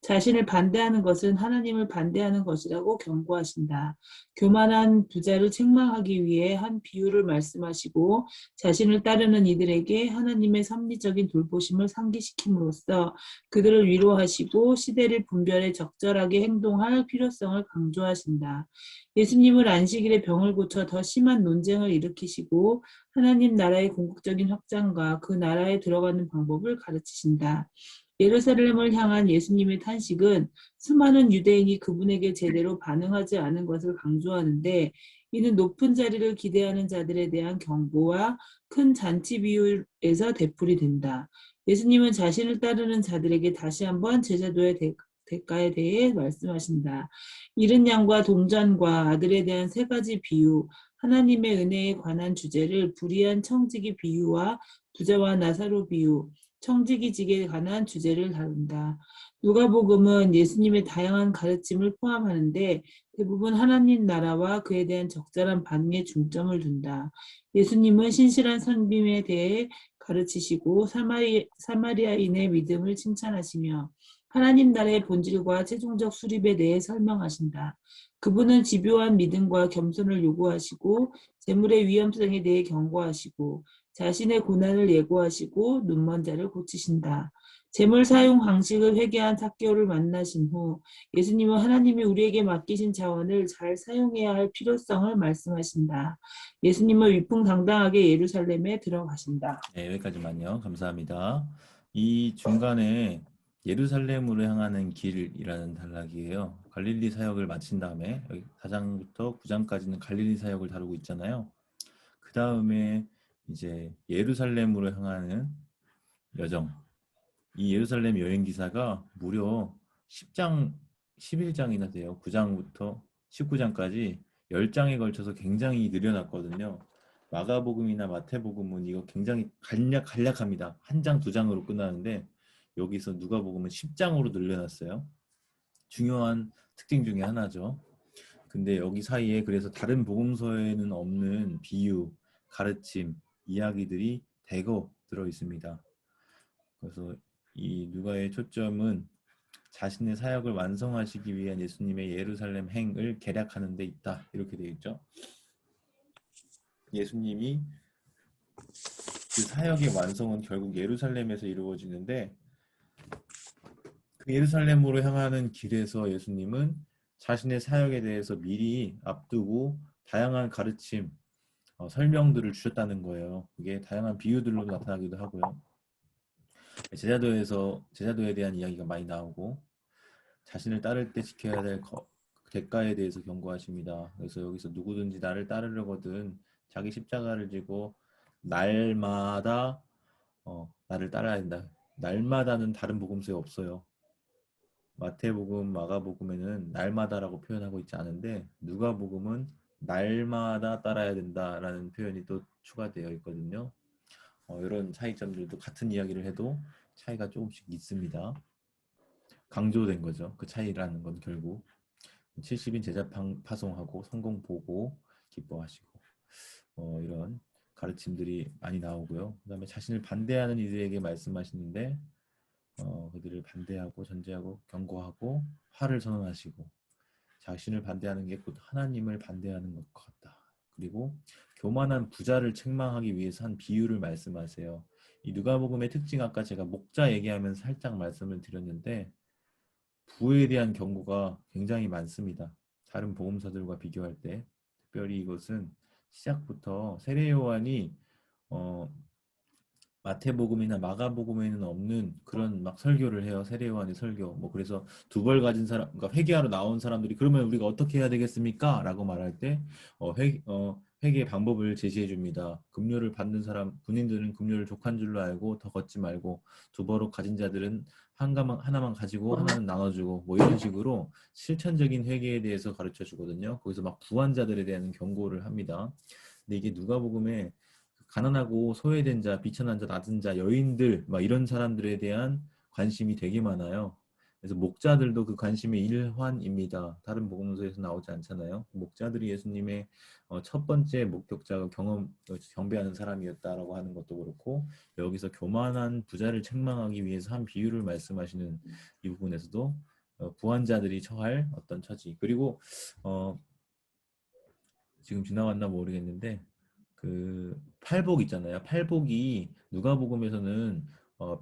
자신을 반대하는 것은 하나님을 반대하는 것이라고 경고하신다. 교만한 부자를 책망하기 위해 한 비유를 말씀하시고 자신을 따르는 이들에게 하나님의 섭리적인 돌보심을 상기시킴으로써 그들을 위로하시고 시대를 분별해 적절하게 행동할 필요성을 강조하신다. 예수님은 안식일에 병을 고쳐 더 심한 논쟁을 일으키시고 하나님 나라의 궁극적인 확장과 그 나라에 들어가는 방법을 가르치신다. 예루살렘을 향한 예수님의 탄식은 수많은 유대인이 그분에게 제대로 반응하지 않은 것을 강조하는데 이는 높은 자리를 기대하는 자들에 대한 경고와 큰 잔치 비유에서 되풀이 된다. 예수님은 자신을 따르는 자들에게 다시 한번 제자도의 대가에 대해 말씀하신다. 이른 양과 동전과 아들에 대한 세 가지 비유, 하나님의 은혜에 관한 주제를 불의한 청지기 비유와 부자와 나사로 비유, 청지기직에 관한 주제를 다룬다. 누가복음은 예수님의 다양한 가르침을 포함하는데 대부분 하나님 나라와 그에 대한 적절한 반응에 중점을 둔다. 예수님은 신실한 선빔에 대해 가르치시고 사마리아인의 믿음을 칭찬하시며 하나님 나라의 본질과 최종적 수립에 대해 설명하신다. 그분은 집요한 믿음과 겸손을 요구하시고 재물의 위험성에 대해 경고하시고 자신의 고난을 예고하시고 눈먼 자를 고치신다. 재물 사용 방식을 회개한 삭개오를 만나신 후 예수님은 하나님이 우리에게 맡기신 자원을 잘 사용해야 할 필요성을 말씀하신다. 예수님은 위풍당당하게 예루살렘에 들어가신다. 네, 여기까지만요. 감사합니다. 이 중간에 예루살렘으로 향하는 길이라는 단락이에요. 갈릴리 사역을 마친 다음에 여기 4장부터 9장까지는 갈릴리 사역을 다루고 있잖아요. 그 다음에 이제 예루살렘으로 향하는 여정. 이 예루살렘 여행 기사가 무려 10장, 11장이나 돼요. 9장부터 19장까지 10장에 걸쳐서 굉장히 늘려놨거든요. 마가복음이나 마태복음은 이거 굉장히 간략합니다. 한 장, 두 장으로 끝나는데 여기서 누가복음은 10장으로 늘려놨어요. 중요한 특징 중에 하나죠. 근데 여기 사이에 그래서 다른 복음서에는 없는 비유, 가르침, 이야기들이 대거 들어 있습니다. 그래서 이 누가의 초점은 자신의 사역을 완성하시기 위한 예수님의 예루살렘 행을 계략하는 데 있다. 이렇게 되어 있죠. 예수님이 그 사역의 완성은 결국 예루살렘에서 이루어지는데 그 예루살렘으로 향하는 길에서 예수님은 자신의 사역에 대해서 미리 앞두고 다양한 가르침, 설명들을 주셨다는 거예요. 그게 다양한 비유들로 나타나기도 하고요. 제자도에 대한 이야기가 많이 나오고 자신을 따를 때 지켜야 될 대가에 대해서 경고하십니다. 그래서 여기서 누구든지 나를 따르려거든 자기 십자가를 지고 날마다 나를 따라야 된다. 날마다는 다른 복음서에 없어요. 마태복음, 마가복음에는 날마다라고 표현하고 있지 않은데 누가복음은 날마다 따라야 된다라는 표현이 또 추가되어 있거든요. 이런 차이점들도 같은 이야기를 해도 차이가 조금씩 있습니다. 강조된 거죠. 그 차이라는 건 결국 70인 제자 파송하고 성공 보고 기뻐하시고 이런 가르침들이 많이 나오고요. 그 다음에 자신을 반대하는 이들에게 말씀하시는데 그들을 반대하고 전제하고 경고하고 화를 선언하시고 자신을 반대하는 게 곧 하나님을 반대하는 것 같다. 그리고 교만한 부자를 책망하기 위해서 한 비유를 말씀하세요. 이 누가복음의 특징 아까 제가 목자 얘기하면서 살짝 말씀을 드렸는데 부에 대한 경고가 굉장히 많습니다. 다른 복음서들과 비교할 때 특별히 이것은 시작부터 세례 요한이 마태복음이나 마가복음에는 없는 그런 막 설교를 해요. 세례 요한의 설교. 뭐 그래서 두 벌 가진 사람, 그러니까 회개하러 나온 사람들이 그러면 우리가 어떻게 해야 되겠습니까? 라고 말할 때 회개의 방법을 제시해 줍니다. 금료를 받는 사람, 군인들은 금료를 족한 줄로 알고 더 걷지 말고 두 버럭 가진 자들은 하나만 가지고 하나는 나눠주고 뭐 이런 식으로 실천적인 회개에 대해서 가르쳐 주거든요. 거기서 막 부한 자들에 대한 경고를 합니다. 근데 이게 누가복음에 가난하고 소외된 자, 비천한 자, 낮은 자, 여인들 막 이런 사람들에 대한 관심이 되게 많아요. 그래서 목자들도 그 관심의 일환입니다. 다른 복음서에서 나오지 않잖아요. 목자들이 예수님의 첫 번째 목격자가 경배하는 사람이었다라고 하는 것도 그렇고 여기서 교만한 부자를 책망하기 위해서 한 비유를 말씀하시는 이 부분에서도 부한 자들이 처할 어떤 처지 그리고 지금 지나갔나 모르겠는데 그 팔복 있잖아요. 팔복이 누가복음에서는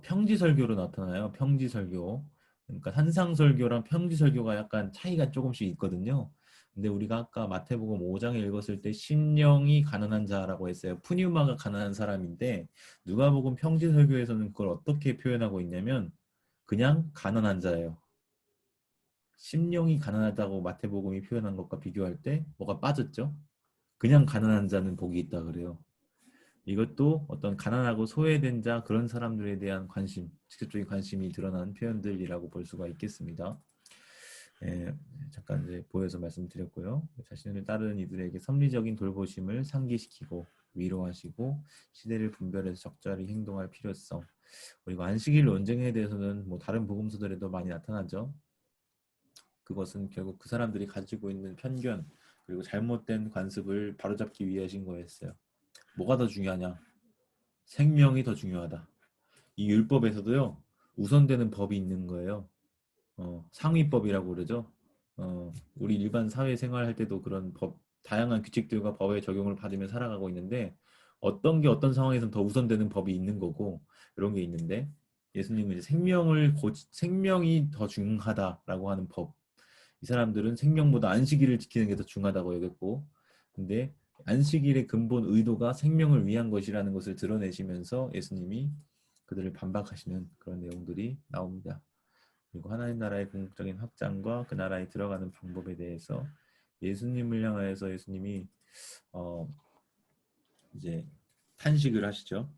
평지설교로 나타나요. 평지설교. 그러니까 산상설교랑 평지설교가 약간 차이가 조금씩 있거든요. 근데 우리가 아까 마태복음 5장에 읽었을 때 심령이 가난한 자라고 했어요. 푸뉴마가 가난한 사람인데 누가복음 평지설교에서는 그걸 어떻게 표현하고 있냐면 그냥 가난한 자예요. 심령이 가난하다고 마태복음이 표현한 것과 비교할 때 뭐가 빠졌죠? 그냥 가난한 자는 복이 있다 그래요. 이것도 어떤 가난하고 소외된 자 그런 사람들에 대한 관심, 직접적인 관심이 드러난 표현들이라고 볼 수가 있겠습니다. 잠깐 이제 보여서 말씀드렸고요. 자신을 따르는 이들에게 섭리적인 돌보심을 상기시키고 위로하시고 시대를 분별해서 적절히 행동할 필요성. 그리고 안식일 논쟁에 대해서는 뭐 다른 복음서들에도 많이 나타나죠. 그것은 결국 그 사람들이 가지고 있는 편견 그리고 잘못된 관습을 바로잡기 위하신 거였어요. 뭐가 더 중요하냐? 생명이 더 중요하다. 이 율법에서도요, 우선되는 법이 있는 거예요. 상위법이라고 그러죠. 우리 일반 사회생활 할 때도 그런 다양한 규칙들과 법의 적용을 받으며 살아가고 있는데, 어떤 게 어떤 상황에서는 더 우선되는 법이 있는 거고, 이런 게 있는데, 예수님은 이제 생명이 더 중하다라고 하는 법. 이 사람들은 생명보다 안식일을 지키는 게 더 중하다고 여겼고, 근데 안식일의 근본 의도가 생명을 위한 것이라는 것을 드러내시면서 예수님이 그들을 반박하시는 그런 내용들이 나옵니다. 그리고 하나님 나라의 궁극적인 확장과 그 나라에 들어가는 방법에 대해서 예수님을 향하여서 예수님이 이제 탄식을 하시죠.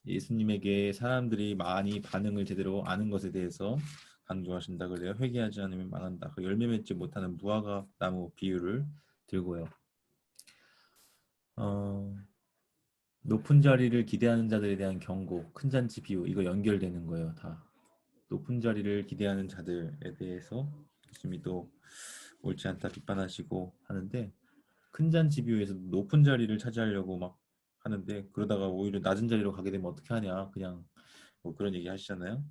예수님에게 사람들이 많이 반응을 제대로 아는 것에 대해서 강조하신다 그래요. 회개하지 않으면 망한다. 그 열매 맺지 못하는 무화과 나무 비유를 들고요. 높은 자리를 기대하는 자들에 대한 경고, 큰 잔치 비유 이거 연결되는 거예요. 다 높은 자리를 기대하는 자들에 대해서 예수님이 또 옳지 않다 비판하시고 하는데 큰 잔치 비유에서 높은 자리를 차지하려고 막 하는데 그러다가 오히려 낮은 자리로 가게 되면 어떻게 하냐 그냥 뭐 그런 얘기 하시잖아요.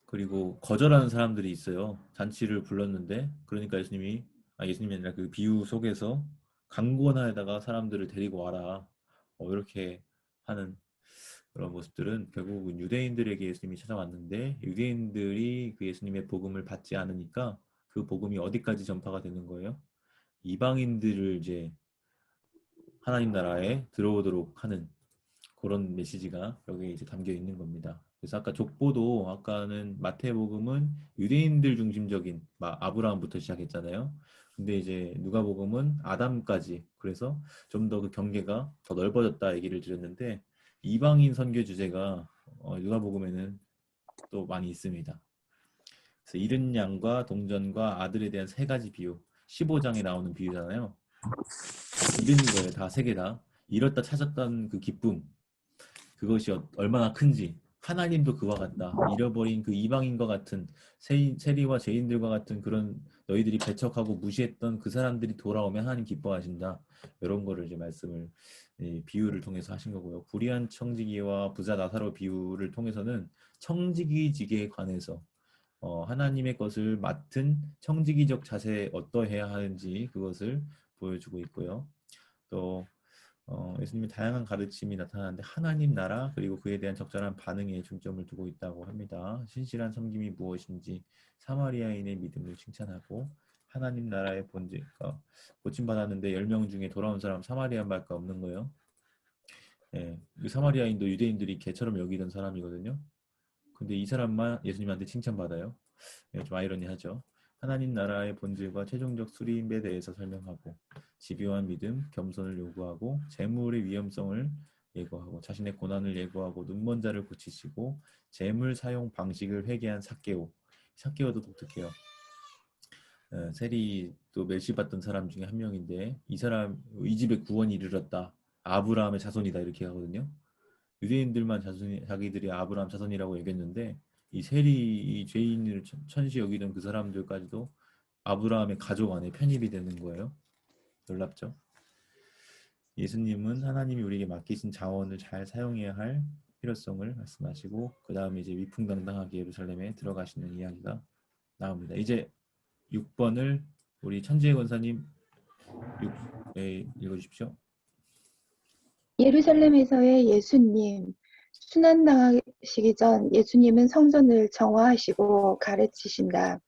그리고 거절하는 사람들이 있어요. 잔치를 불렀는데 그러니까 예수님이 아니라 그 비유 속에서 강권하에다가 사람들을 데리고 와라 이렇게 하는 그런 모습들은 결국은 유대인들에게 예수님이 찾아왔는데 유대인들이 그 예수님의 복음을 받지 않으니까 그 복음이 어디까지 전파가 되는 거예요? 이방인들을 이제 하나님 나라에 들어오도록 하는 그런 메시지가 여기에 이제 담겨 있는 겁니다. 그래서 아까 족보도 아까는 마태복음은 유대인들 중심적인 아브라함부터 시작했잖아요. 근데 이제 누가복음은 아담까지, 그래서 좀 더 그 경계가 더 넓어졌다 얘기를 드렸는데 이방인 선교 주제가 누가복음에는 또 많이 있습니다. 그래서 잃은 양과 동전과 아들에 대한 세 가지 비유, 15장에 나오는 비유잖아요. 잃은 거예요. 다 세 개 다. 잃었다 찾았다는 그 기쁨, 그것이 얼마나 큰지, 하나님도 그와 같다. 잃어버린 그 이방인과 같은 세리와 죄인들과 같은 그런 너희들이 배척하고 무시했던 그 사람들이 돌아오면 하나님 기뻐하신다. 이런 거를 이제 말씀을 비유를 통해서 하신 거고요. 불의한 청지기와 부자 나사로 비유를 통해서는 청지기직에 관해서 하나님의 것을 맡은 청지기적 자세에 어떠해야 하는지 그것을 보여주고 있고요. 또 예수님의 다양한 가르침이 나타나는데 하나님 나라 그리고 그에 대한 적절한 반응에 중점을 두고 있다고 합니다. 신실한 섬김이 무엇인지, 사마리아인의 믿음을 칭찬하고, 하나님 나라의 본질과 고침받았는데 10명 중에 돌아온 사람 사마리아인밖에 없는 거예요. 예, 그 사마리아인도 유대인들이 개처럼 여기던 사람이거든요. 근데 이 사람만 예수님한테 칭찬받아요. 예, 좀 아이러니하죠. 하나님 나라의 본질과 최종적 수립에 대해서 설명하고, 집요한 믿음, 겸손을 요구하고, 재물의 위험성을 예고하고, 자신의 고난을 예고하고, 눈먼 자를 고치시고, 재물 사용 방식을 회개한 삭개오. 삭개오도 독특해요. 세리 또 멸시받던 사람 중에 한 명인데 이 사람 이 집에 구원이 이르렀다. 아브라함의 자손이다 이렇게 하거든요. 유대인들만 자기들이 아브라함 자손이라고 여겼는데 이 세리 이 죄인을 천시 여기던 그 사람들까지도 아브라함의 가족 안에 편입이 되는 거예요. 놀랍죠? 예수님은 하나님이 우리에게 맡기신 자원을 잘 사용해야 할 필요성을 말씀하시고 그 다음에 이제 위풍당당하게 예루살렘에 들어가시는 이야기가 나옵니다. 이제 6번을 우리 천지혜 권사님 읽어주십시오. 예루살렘에서의 예수님, 순환당하시기 전 예수님은 성전을 정화하시고 가르치신다.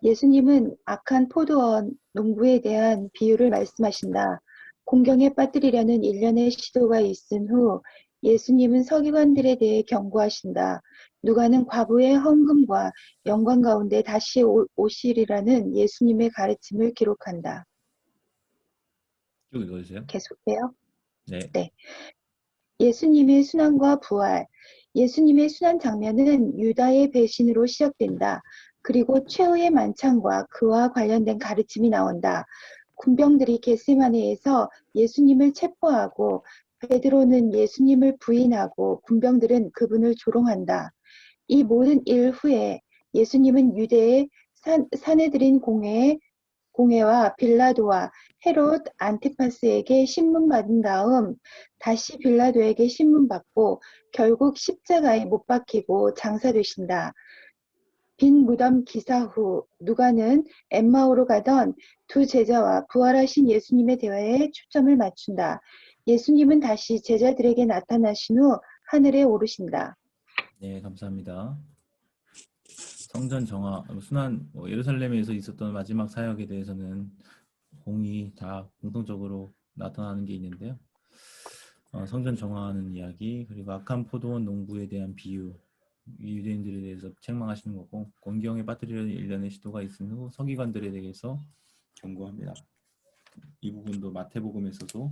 예수님은 악한 포도원 농부에 대한 비유를 말씀하신다. 공경에 빠뜨리려는 일련의 시도가 있은 후 예수님은 서기관들에 대해 경고하신다. 누가는 과부의 헌금과 영광 가운데 다시 오시리라는 예수님의 가르침을 기록한다. 쭉 읽어주세요. 계속해요. 네. 네. 예수님의 순환과 부활. 예수님의 순환 장면은 유다의 배신으로 시작된다. 그리고 최후의 만찬과 그와 관련된 가르침이 나온다. 군병들이 겟세마네에서 예수님을 체포하고 베드로는 예수님을 부인하고 군병들은 그분을 조롱한다. 이 모든 일 후에 예수님은 유대의 사내들인 공회와 빌라도와 헤롯 안티파스에게 신문받은 다음 다시 빌라도에게 신문받고 결국 십자가에 못 박히고 장사되신다. 빈 무덤 기사 후 누가는 엠마오로 가던 두 제자와 부활하신 예수님의 대화에 초점을 맞춘다. 예수님은 다시 제자들에게 나타나신 후 하늘에 오르신다. 네, 감사합니다. 성전 정화, 순환, 예루살렘에서 있었던 마지막 사역에 대해서는 공이 다 공통적으로 나타나는 게 있는데요. 성전 정화하는 이야기, 그리고 악한 포도원 농부에 대한 비유, 유대인들에 대해서 책망하시는 거고, 공경에 빠뜨리려는 일련의 시도가 있은 후 서기관들에 대해서 경고합니다. 이 부분도 마태복음에서도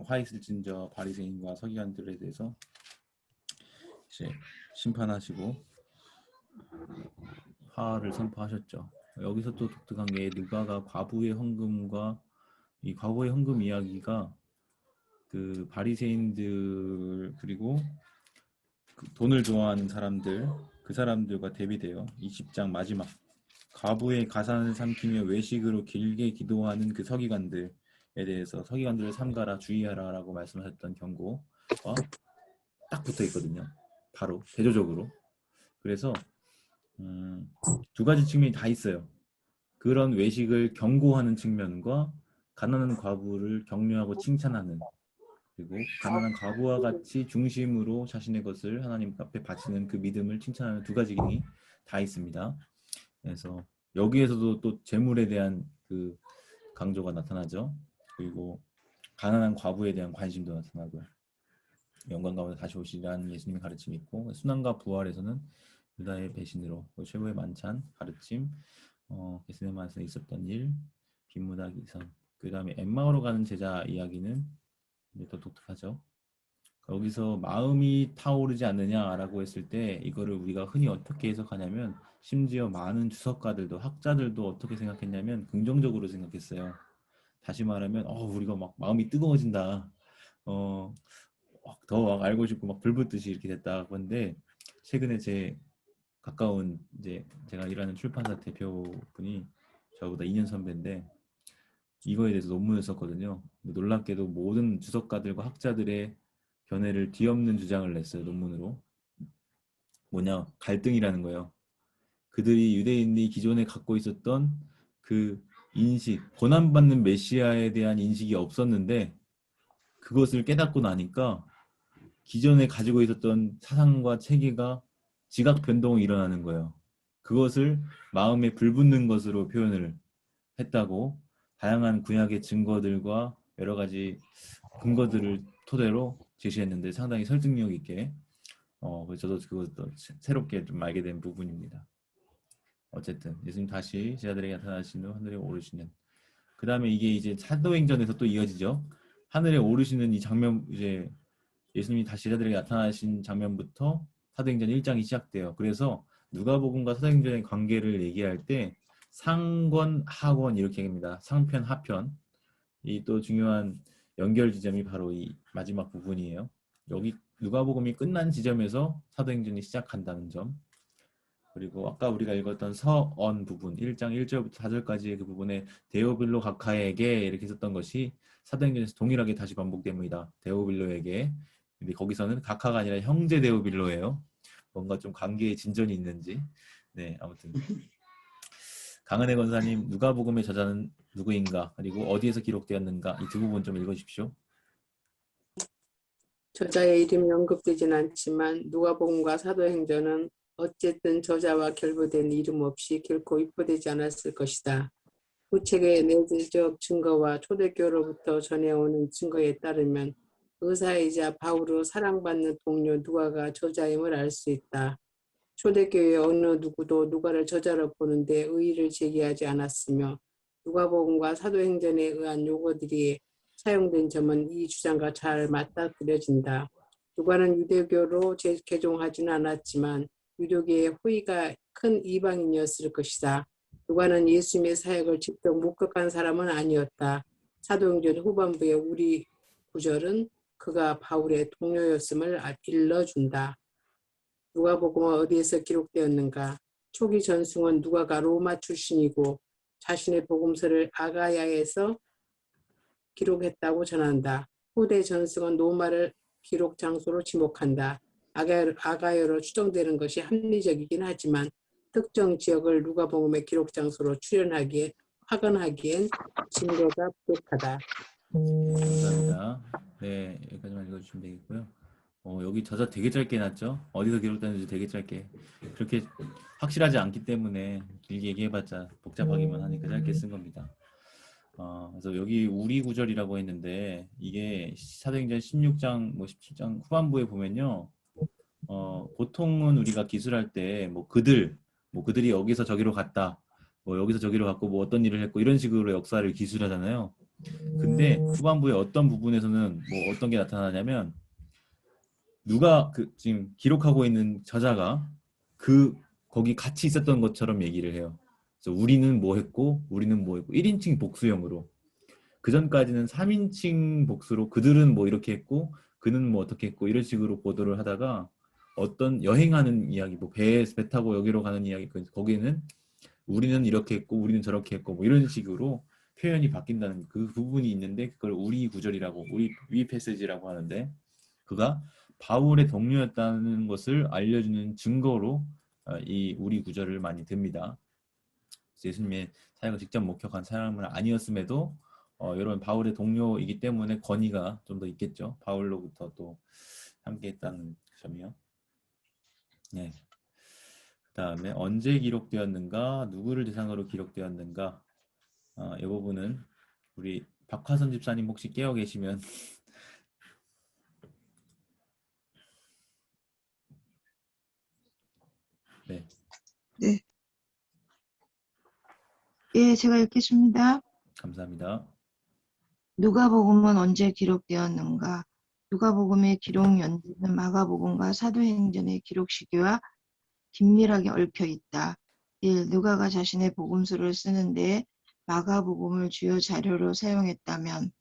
화 있을진저 바리새인과 서기관들에 대해서 이제 심판하시고 화를 선포하셨죠. 여기서 또 독특한 게 누가가 과부의 헌금과 이 과부의 헌금 이야기가 그 바리새인들 그리고 그 돈을 좋아하는 사람들 그 사람들과 대비돼요. 20장 마지막 과부의 가산을 삼키며 외식으로 길게 기도하는 그 서기관들에 대해서 서기관들을 삼가라 주의하라 라고 말씀하셨던 경고와 딱 붙어 있거든요. 바로 대조적으로. 그래서 두 가지 측면이 다 있어요. 그런 외식을 경고하는 측면과 가난한 과부를 격려하고 칭찬하는 그리고 가난한 과부와 같이 중심으로 자신의 것을 하나님 앞에 바치는 그 믿음을 칭찬하는 두 가지 기능이 다 있습니다. 그래서 여기에서도 또 재물에 대한 그 강조가 나타나죠. 그리고 가난한 과부에 대한 관심도 나타나고요. 영광 가운데 다시 오시라는 예수님의 가르침이 있고, 순환과 부활에서는 유다의 배신으로 최후의 만찬 가르침, 게세마네에서 있었던 일, 빈무다 기선, 그 다음에 엠마오로 가는 제자 이야기는 이제 더 독특하죠. 거기서 마음이 타오르지 않느냐라고 했을 때 이거를 우리가 흔히 어떻게 해석하냐면, 심지어 많은 주석가들도 학자들도 어떻게 생각했냐면 긍정적으로 생각했어요. 다시 말하면 우리가 막 마음이 뜨거워진다. 더 막 알고 싶고 막 불붙듯이 이렇게 됐다. 그런데 최근에 제 가까운 이제 제가 일하는 출판사 대표분이 저보다 2년 선배인데 이거에 대해서 논문을 썼거든요. 놀랍게도 모든 주석가들과 학자들의 견해를 뒤엎는 주장을 냈어요. 논문으로. 뭐냐? 갈등이라는 거예요. 그들이 유대인이 기존에 갖고 있었던 그 인식, 고난받는 메시아에 대한 인식이 없었는데 그것을 깨닫고 나니까 기존에 가지고 있었던 사상과 체계가 지각 변동이 일어나는 거예요. 그것을 마음에 불붙는 것으로 표현을 했다고 다양한 구약의 증거들과 여러 가지 근거들을 토대로 제시했는데 상당히 설득력 있게 저도 그것도 새롭게 좀 알게 된 부분입니다. 어쨌든 예수님 다시 제자들에게 나타나신 후 하늘에 오르시는, 그 다음에 이게 이제 사도행전에서 또 이어지죠. 하늘에 오르시는 이 장면, 이제 예수님이 다시 제자들에게 나타나신 장면부터 사도행전 1장이 시작돼요. 그래서 누가복음과 사도행전의 관계를 얘기할 때 상권, 하권 이렇게 합니다. 상편, 하편. 이 또 중요한 연결 지점이 바로 이 마지막 부분이에요. 여기 누가복음이 끝난 지점에서 사도행전이 시작한다는 점. 그리고 아까 우리가 읽었던 서언 부분 1장 1절부터 4절까지의 그 부분에 데오빌로 각하에게 이렇게 썼던 것이 사도행전에서 동일하게 다시 반복됩니다. 데오빌로에게. 근데 거기서는 각하가 아니라 형제 데오빌로예요. 뭔가 좀 관계에 진전이 있는지. 네, 아무튼 강은혜 권사님, 누가복음의 저자는 누구인가? 그리고 어디에서 기록되었는가? 이 두 부분 좀 읽어주십시오. 저자의 이름이 언급되진 않지만 누가복음과 사도행전은 어쨌든 저자와 결부된 이름 없이 결코 입보되지 않았을 것이다. 구체의 내재적 증거와 초대교로부터 전해오는 증거에 따르면 의사이자 바울로 사랑받는 동료 누가가 저자임을 알 수 있다. 초대교회 어느 누구도 누가를 저자로 보는데 의의를 제기하지 않았으며 누가복음과 사도행전에 의한 요거들이 사용된 점은 이 주장과 잘 맞닥뜨려진다. 누가는 유대교로 개종하지는 않았지만 유대교의 후위가 큰 이방인이었을 것이다. 누가는 예수님의 사역을 직접 목격한 사람은 아니었다. 사도행전 후반부의 우리 구절은 그가 바울의 동료였음을 일러준다. 누가복음은 어디에서 기록되었는가? 초기 전승은 누가가 로마 출신이고 자신의 복음서를 아가야에서 기록했다고 전한다. 후대 전승은 로마를 기록 장소로 지목한다. 아가야로 추정되는 것이 합리적이긴 하지만 특정 지역을 누가복음의 기록 장소로 확언하기엔 증거가 부족하다. 감사합니다. 네, 여기까지만 읽어주시면 되겠고요. 여기 저자 되게 짧게 놨죠? 어디서 기록되는지 되게 짧게. 그렇게 확실하지 않기 때문에 길게 얘기해봤자 복잡하기만 하니까 짧게 쓴 겁니다. 그래서 여기 우리 구절이라고 했는데 이게 사도행전 16장, 17장 후반부에 보면요. 보통은 우리가 기술할 때 그들이 여기서 저기로 갔다, 여기서 저기로 갔고 어떤 일을 했고 이런 식으로 역사를 기술하잖아요. 근데 후반부에 어떤 부분에서는 어떤 게 나타나냐면 누가 지금 기록하고 있는 저자가 거기 같이 있었던 것처럼 얘기를 해요. 그래서 우리는 뭐 했고 1인칭 복수형으로, 그 전까지는 3인칭 복수로 그들은 이렇게 했고 그는 어떻게 했고 이런 식으로 보도를 하다가 어떤 여행하는 이야기, 배 타고 여기로 가는 이야기, 거기는 우리는 이렇게 했고 우리는 저렇게 했고 이런 식으로 표현이 바뀐다는 그 부분이 있는데 그걸 우리 구절이라고, 우리 패시지라고 하는데, 그가 바울의 동료였다는 것을 알려주는 증거로 이 우리 구절을 많이 듭니다. 예수님의 사역을 직접 목격한 사람은 아니었음에도 이런 바울의 동료이기 때문에 권위가 좀 더 있겠죠. 바울로부터 또 함께했다는 점이요. 네. 그다음에 언제 기록되었는가, 누구를 대상으로 기록되었는가, 이 부분은 우리 박화선 집사님 혹시 깨어 계시면 네, 네. 예, 제가 읽겠습니다. 감사합니다. 누가복음은 언제 기록되었는가? 누가복음의 기록 연대는 마가복음과 사도행전의 기록 시기와 긴밀하게 얽혀 있다. 1. 누가가 자신의 복음서를 쓰는데 마가복음을 주요 자료로 사용했다면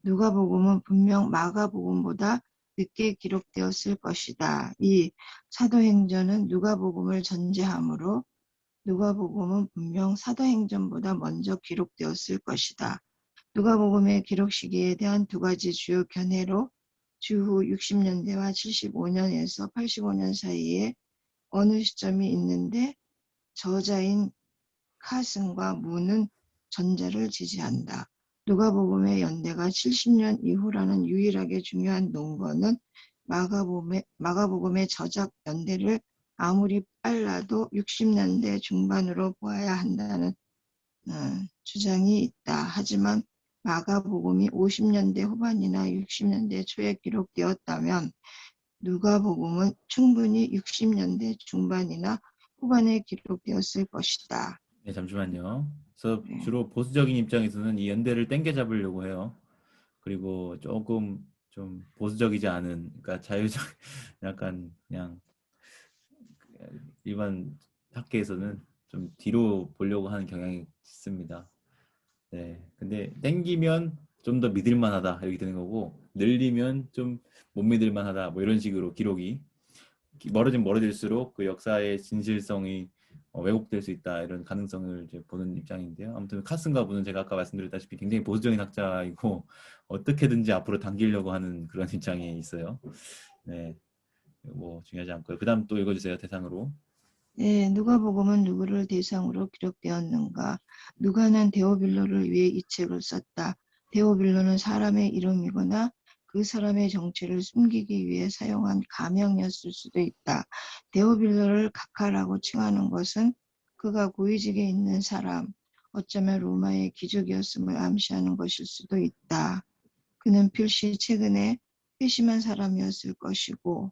누가복음은 분명 마가복음보다 늦게 기록되었을 것이다. 2. 사도행전은 누가복음을 전제하므로 누가복음은 분명 사도행전보다 먼저 기록되었을 것이다. 누가복음의 기록 시기에 대한 두 가지 주요 견해로 주후 60년대와 75년에서 85년 사이에 어느 시점이 있는데 저자인 카슨과 무는 전자를 지지한다. 누가복음의 연대가 70년 이후라는 유일하게 중요한 논거는 마가복음의 저작 연대를 아무리 빨라도 60년대 중반으로 보아야 한다는 주장이 있다. 하지만 마가복음이 50년대 후반이나 60년대 초에 기록되었다면 누가복음은 충분히 60년대 중반이나 후반에 기록되었을 것이다. 네, 잠시만요. 그래서 네. 주로 보수적인 입장에서는 이 연대를 땡겨 잡으려고 해요. 그리고 조금 좀 보수적이지 않은, 그러니까 자유적, 약간 그냥 일반 학계에서는 좀 뒤로 보려고 하는 경향이 있습니다. 네, 근데 땡기면 좀 더 믿을만하다 이렇게 되는 거고, 늘리면 좀 못 믿을만하다 뭐 이런 식으로 기록이 멀어지면 멀어질수록 그 역사의 진실성이 왜곡될 수 있다 이런 가능성을 이제 보는 입장인데요. 아무튼 카슨가 분은 제가 아까 말씀드렸다시피 굉장히 보수적인 학자이고 어떻게든지 앞으로 당기려고 하는 그런 입장이 있어요. 네, 뭐 중요하지 않고요. 그다음 또 읽어주세요. 대상으로. 네, 누가복음은 누구를 대상으로 기록되었는가? 누가는 데오빌로를 위해 이 책을 썼다. 데오빌로는 사람의 이름이거나 그 사람의 정체를 숨기기 위해 사용한 가명이었을 수도 있다. 데오빌로를 각하라고 칭하는 것은 그가 고위직에 있는 사람, 어쩌면 로마의 귀족이었음을 암시하는 것일 수도 있다. 그는 필시 최근에 회심한 사람이었을 것이고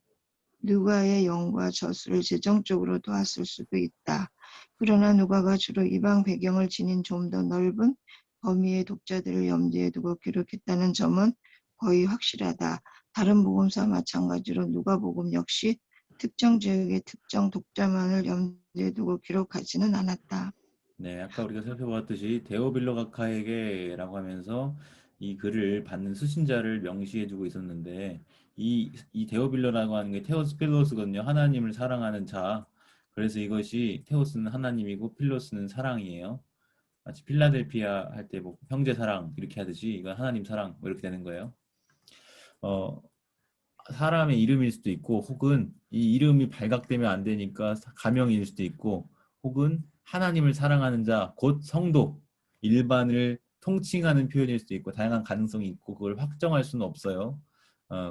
누가의 영과 저수를 재정적으로 도왔을 수도 있다. 그러나 누가가 주로 이방 배경을 지닌 좀 더 넓은 범위의 독자들을 염두에 두고 기록했다는 점은 거의 확실하다. 다른 복음서와 마찬가지로 누가복음 역시 특정 지역의 특정 독자만을 염두에 두고 기록하지는 않았다. 네, 아까 우리가 살펴보았듯이 데오빌로 각하에게라고 하면서 이 글을 받는 수신자를 명시해주고 있었는데 이 데오빌로라고 하는 게 테오스 필로스거든요. 하나님을 사랑하는 자. 그래서 이것이 테오스는 하나님이고 필로스는 사랑이에요. 마치 필라델피아 할 때 뭐 형제 사랑 이렇게 하듯이 이건 하나님 사랑 뭐 이렇게 되는 거예요. 사람의 이름일 수도 있고 혹은 이 이름이 발각되면 안 되니까 가명일 수도 있고 혹은 하나님을 사랑하는 자, 곧 성도, 일반을 통칭하는 표현일 수도 있고 다양한 가능성이 있고 그걸 확정할 수는 없어요.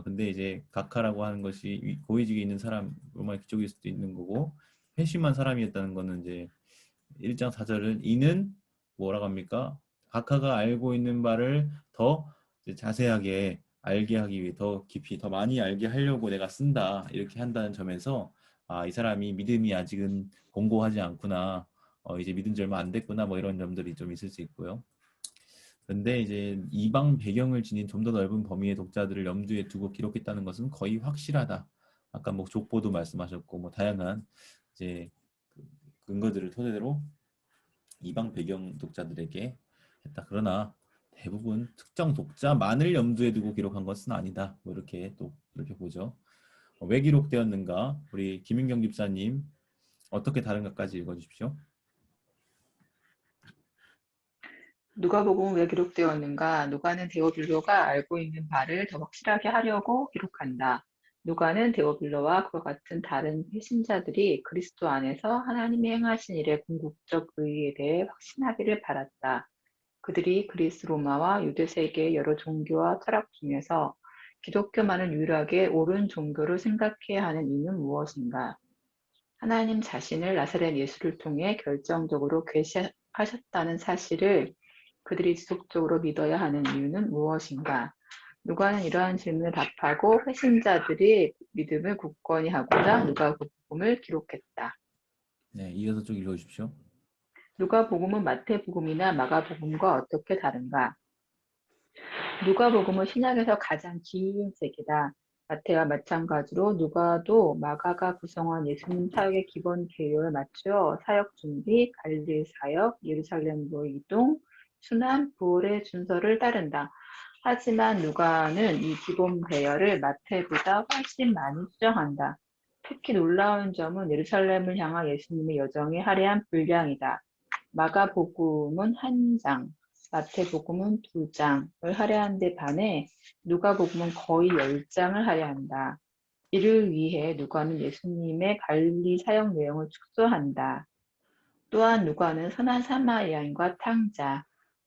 근데 이제 각하라고 하는 것이 고위직에 있는 사람, 로마 귀족일 수도 있는 거고 회심한 사람이었다는 거는 이제 1장 4절은 이는 뭐라고 합니까? 각하가 알고 있는 바를 더 이제 자세하게 알게 하기 위해 더 깊이 더 많이 알게 하려고 내가 쓴다 이렇게 한다는 점에서 이 사람이 믿음이 아직은 공고하지 않구나 이제 믿은 지 얼마 안 됐구나 뭐 이런 점들이 좀 있을 수 있고요. 그런데 이제 이방 배경을 지닌 좀 더 넓은 범위의 독자들을 염두에 두고 기록했다는 것은 거의 확실하다. 아까 뭐 족보도 말씀하셨고 뭐 다양한 이제 근거들을 토대로 이방 배경 독자들에게 했다. 그러나 대부분 특정 독자만을 염두에 두고 기록한 것은 아니다. 뭐 이렇게 또 이렇게 보죠. 왜 기록되었는가? 우리 김윤경 집사님 어떻게 다른가까지 읽어주십시오. 누가복음은 왜 기록되었는가? 누가는 데오빌로가 알고 있는 바를 더 확실하게 하려고 기록한다. 누가는 데오빌로와 그와 같은 다른 회신자들이 그리스도 안에서 하나님이 행하신 일의 궁극적 의의에 대해 확신하기를 바랐다. 그들이 그리스 로마와 유대 세계의 여러 종교와 철학 중에서 기독교만을 유일하게 옳은 종교로 생각해야 하는 이유는 무엇인가? 하나님 자신을 나사렛 예수를 통해 결정적으로 계시하셨다는 사실을 그들이 지속적으로 믿어야 하는 이유는 무엇인가? 누가는 이러한 질문을 답하고 회신자들이 믿음을 굳건히 하고자 누가복음을 기록했다. 네, 이어서 쭉 읽어주십시오. 누가복음은 마태복음이나 마가복음과 어떻게 다른가? 누가복음은 신약에서 가장 긴 책이다. 마태와 마찬가지로 누가도 마가가 구성한 예수님 사역의 기본 계율에 맞추어 사역 준비, 갈릴리 사역, 예루살렘으로 이동, 순환, 부활의 순서를 따른다. 하지만 누가는 이 기본 배열을 마태보다 훨씬 많이 수정한다. 특히 놀라운 점은 예루살렘을 향한 예수님의 여정의 화려한 분량이다. 마가복음은 한 장, 마태복음은 2장을 할애한 데 반해 누가복음은 거의 10장을 할애한다. 이를 위해 누가는 예수님의 갈릴리 사역 내용을 축소한다. 또한 누가는 선한 사마리아인과 탕자,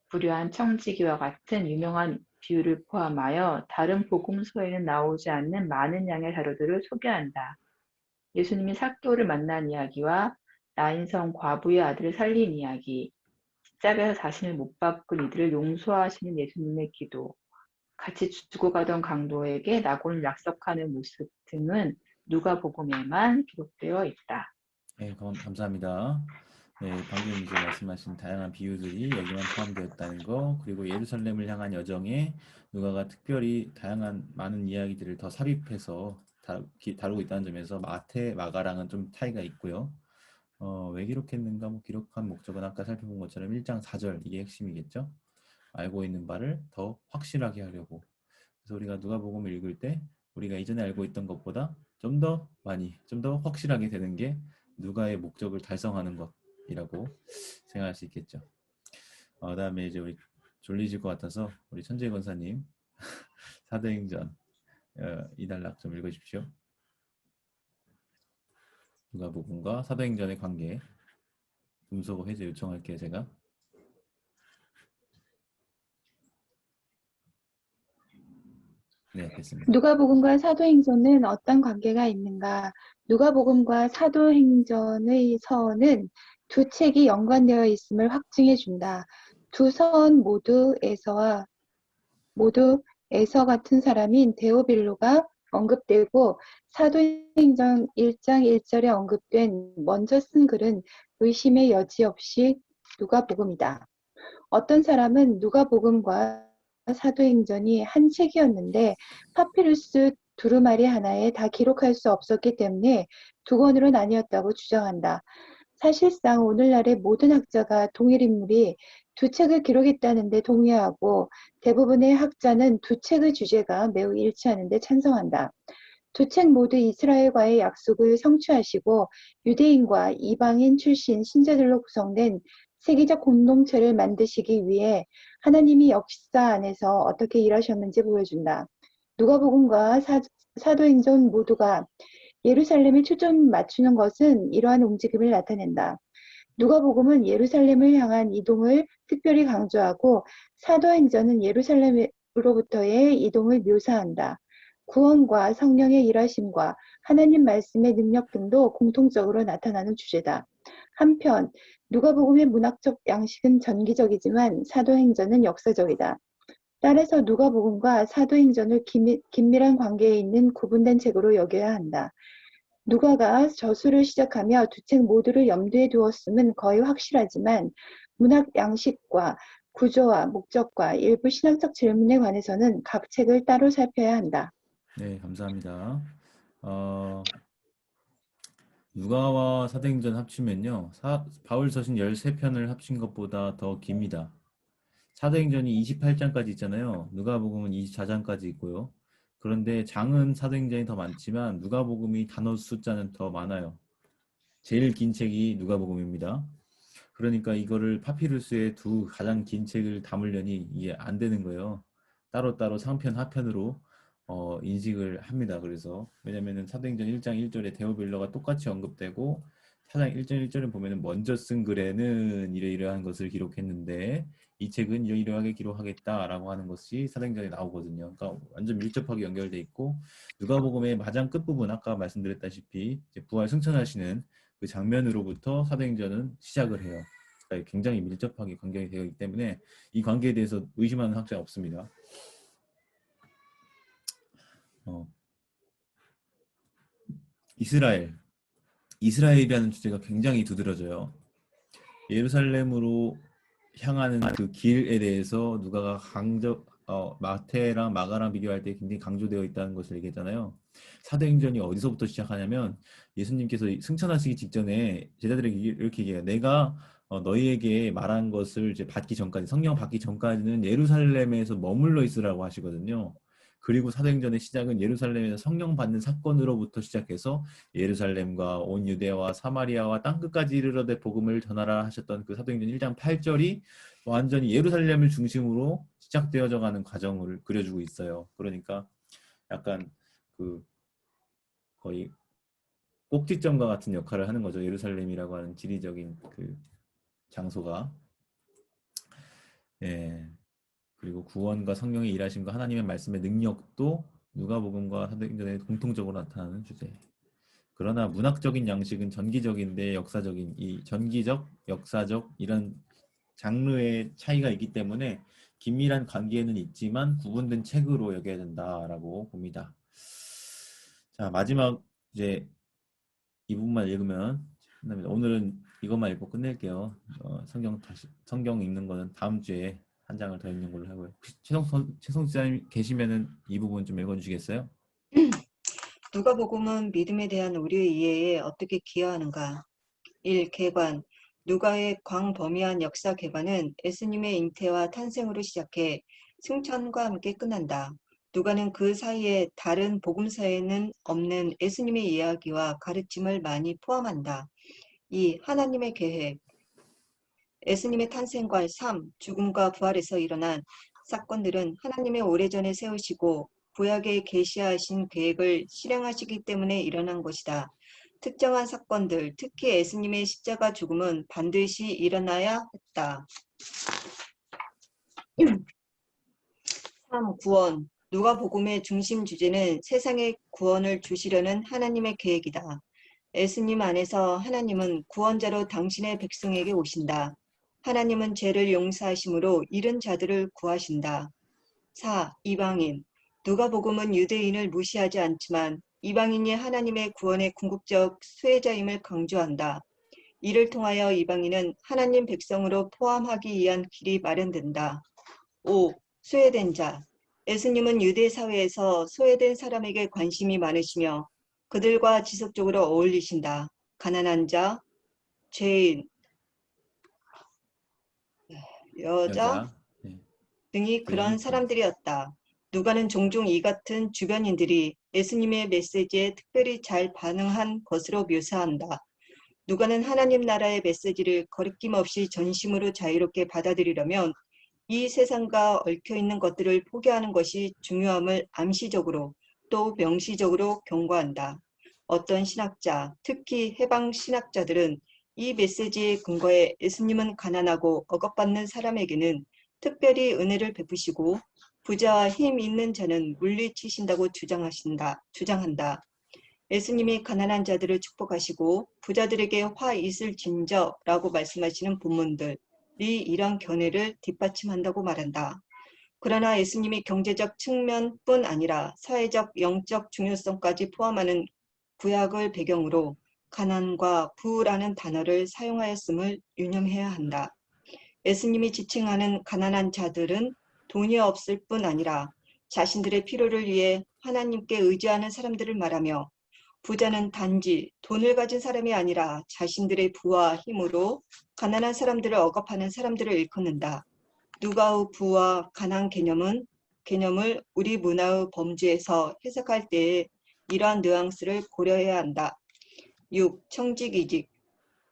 불효한 청지기와 같은 유명한 비유를 포함하여 다른 복음서에는 나오지 않는 많은 양의 자료들을 소개한다. 예수님이 삭개오를 만난 이야기와 나인성 과부의 아들을 살린 이야기, 십자가에서 자신을 못 박은 이들을 용서하시는 예수님의 기도, 같이 죽어가던 강도에게 낙원을 약속하는 모습 등은 누가복음에만 기록되어 있다. 네, 감사합니다. 네, 방금 이제 말씀하신 다양한 비유들이 여기만 포함되었다는 거, 그리고 예루살렘을 향한 여정에 누가가 특별히 다양한 많은 이야기들을 더 삽입해서 다루고 있다는 점에서 마태, 마가랑은 좀 차이가 있고요. 왜 기록했는가? 뭐 기록한 목적은 아까 살펴본 것처럼 1장 4절 이게 핵심이겠죠. 알고 있는 바를 더 확실하게 하려고. 그래서 우리가 누가복음을 읽을 때 우리가 이전에 알고 있던 것보다 좀 더 많이, 좀 더 확실하게 되는 게 누가의 목적을 달성하는 것이라고 생각할 수 있겠죠. 그다음에 이제 우리 졸리실 것 같아서 우리 천재 권사님 사도행전 2단락 좀 읽어주십시오. 누가복음과 사도행전의 관계 음소거 해제 요청할게요, 제가. 네, 됐습니다. 누가복음과 사도행전은 어떤 관계가 있는가? 누가복음과 사도행전의 서는 두 책이 연관되어 있음을 확증해 준다. 두 서 모두 에서 같은 사람인 데오빌로가 언급되고 사도행전 1장 1절에 언급된 먼저 쓴 글은 의심의 여지 없이 누가복음이다. 어떤 사람은 누가복음과 사도행전이 한 책이었는데 파피루스 두루마리 하나에 다 기록할 수 없었기 때문에 두 권으로 나뉘었다고 주장한다. 사실상 오늘날의 모든 학자가 동일 인물이 두 책을 기록했다는 데 동의하고 대부분의 학자는 두 책의 주제가 매우 일치하는 데 찬성한다. 두 책 모두 이스라엘과의 약속을 성취하시고 유대인과 이방인 출신 신자들로 구성된 세계적 공동체를 만드시기 위해 하나님이 역사 안에서 어떻게 일하셨는지 보여준다. 누가복음과 사도행전 모두가 예루살렘에 초점 맞추는 것은 이러한 움직임을 나타낸다. 누가복음은 예루살렘을 향한 이동을 특별히 강조하고 사도행전은 예루살렘으로부터의 이동을 묘사한다. 구원과 성령의 일하심과 하나님 말씀의 능력 등도 공통적으로 나타나는 주제다. 한편 누가복음의 문학적 양식은 전기적이지만 사도행전은 역사적이다. 따라서 누가복음과 사도행전을 긴밀한 관계에 있는 구분된 책으로 여겨야 한다. 누가가 저술을 시작하며 두 책 모두를 염두에 두었음은 거의 확실하지만 문학 양식과 구조와 목적과 일부 신학적 질문에 관해서는 각 책을 따로 살펴야 한다. 네, 감사합니다. 누가와 사도행전 합치면요, 바울 서신 13편을 합친 것보다 더 깁니다. 사도행전이 28장까지 있잖아요. 누가복음은 24장까지 있고요. 그런데 장은 사도행전이 더 많지만 누가복음이 단어 숫자는 더 많아요. 제일 긴 책이 누가복음입니다. 그러니까 이거를 파피루스에 두 가장 긴 책을 담으려니 이게 안 되는 거예요. 따로따로 상편, 하편으로 인식을 합니다. 그래서 왜냐면은 사도행전 1장 1절에 데오빌로가 똑같이 언급되고 4장 1절 1절에 보면은 먼저 쓴 글에는 이러이러한 것을 기록했는데 이 책은 이러이러하게 기록하겠다라고 하는 것이 사도행전에 나오거든요. 그러니까 완전 밀접하게 연결돼 있고 누가복음의 가장 끝부분 아까 말씀드렸다시피 이제 부활 승천하시는 그 장면으로부터 사도행전은 시작을 해요. 그러니까 굉장히 밀접하게 관계가 되어 있기 때문에 이 관계에 대해서 의심하는 학자가 없습니다. 이스라엘이라는 주제가 굉장히 두드러져요. 예루살렘으로 향하는 그 길에 대해서 누가가 마태랑 마가랑 비교할 때 굉장히 강조되어 있다는 것을 얘기했잖아요. 사도행전이 어디서부터 시작하냐면 예수님께서 승천하시기 직전에 제자들에게 이렇게 얘기해요. 내가 너희에게 말한 것을 이제 받기 전까지, 성령 받기 전까지는 예루살렘에서 머물러 있으라고 하시거든요. 그리고 사도행전의 시작은 예루살렘에서 성령 받는 사건으로부터 시작해서 예루살렘과 온 유대와 사마리아와 땅끝까지 이르러되 복음을 전하라 하셨던 그 사도행전 1장 8절이 완전히 예루살렘을 중심으로 시작되어져 가는 과정을 그려주고 있어요. 그러니까 약간 그 거의 꼭지점과 같은 역할을 하는 거죠. 예루살렘이라고 하는 지리적인 그 장소가. 예. 그리고 구원과 성령의 일하심과 하나님의 말씀의 능력도 누가복음과 사도행전에 공통적으로 나타나는 주제. 그러나 문학적인 양식은 전기적인데 역사적인 이 전기적, 역사적 이런 장르의 차이가 있기 때문에 긴밀한 관계는 있지만 구분된 책으로 여겨야 된다라고 봅니다. 자, 마지막 이제 이 부분만 읽으면 끝납니다. 오늘은 이것만 읽고 끝낼게요. 성경 읽는 거는 다음 주에 한 장을 더 읽는 걸로 하고요. 최성 지사님 계시면은 이 부분 좀 읽어주시겠어요? 누가복음은 믿음에 대한 우리의 이해에 어떻게 기여하는가? 1. 개관. 누가의 광범위한 역사 개관은 예수님의 잉태와 탄생으로 시작해 승천과 함께 끝난다. 누가는 그 사이에 다른 복음서에는 없는 예수님의 이야기와 가르침을 많이 포함한다. 2. 하나님의 계획. 예수님의 탄생과 삶, 죽음과 부활에서 일어난 사건들은 하나님의 오래전에 세우시고 구약에 계시하신 계획을 실행하시기 때문에 일어난 것이다. 특정한 사건들, 특히 예수님의 십자가 죽음은 반드시 일어나야 했다. 3. 구원. 누가복음의 중심 주제는 세상에 구원을 주시려는 하나님의 계획이다. 예수님 안에서 하나님은 구원자로 당신의 백성에게 오신다. 하나님은 죄를 용서하심으로 잃은 자들을 구하신다. 4. 이방인. 누가복음은 유대인을 무시하지 않지만 이방인이 하나님의 구원의 궁극적 수혜자임을 강조한다. 이를 통하여 이방인은 하나님 백성으로 포함하기 위한 길이 마련된다. 5. 소외된 자. 예수님은 유대 사회에서 소외된 사람에게 관심이 많으시며 그들과 지속적으로 어울리신다. 가난한 자, 죄인, 여자 네. 등이 그런 사람들이었다. 누가는 종종 이 같은 주변인들이 예수님의 메시지에 특별히 잘 반응한 것으로 묘사한다. 누가는 하나님 나라의 메시지를 거리낌 없이 전심으로 자유롭게 받아들이려면 이 세상과 얽혀있는 것들을 포기하는 것이 중요함을 암시적으로 또 명시적으로 경고한다. 어떤 신학자, 특히 해방 신학자들은 이 메시지의 근거에 예수님은 가난하고 억압받는 사람에게는 특별히 은혜를 베푸시고 부자와 힘 있는 자는 물리치신다고 주장한다. 예수님이 가난한 자들을 축복하시고 부자들에게 화 있을진저라고 말씀하시는 본문들이 이런 견해를 뒷받침한다고 말한다. 그러나 예수님이 경제적 측면뿐 아니라 사회적, 영적 중요성까지 포함하는 구약을 배경으로 가난과 부라는 단어를 사용하였음을 유념해야 한다. 예수님이 지칭하는 가난한 자들은 돈이 없을 뿐 아니라 자신들의 필요를 위해 하나님께 의지하는 사람들을 말하며 부자는 단지 돈을 가진 사람이 아니라 자신들의 부와 힘으로 가난한 사람들을 억압하는 사람들을 일컫는다. 누가의 부와 가난 개념을 우리 문화의 범주에서 해석할 때에 이러한 뉘앙스를 고려해야 한다. 6. 청직이직.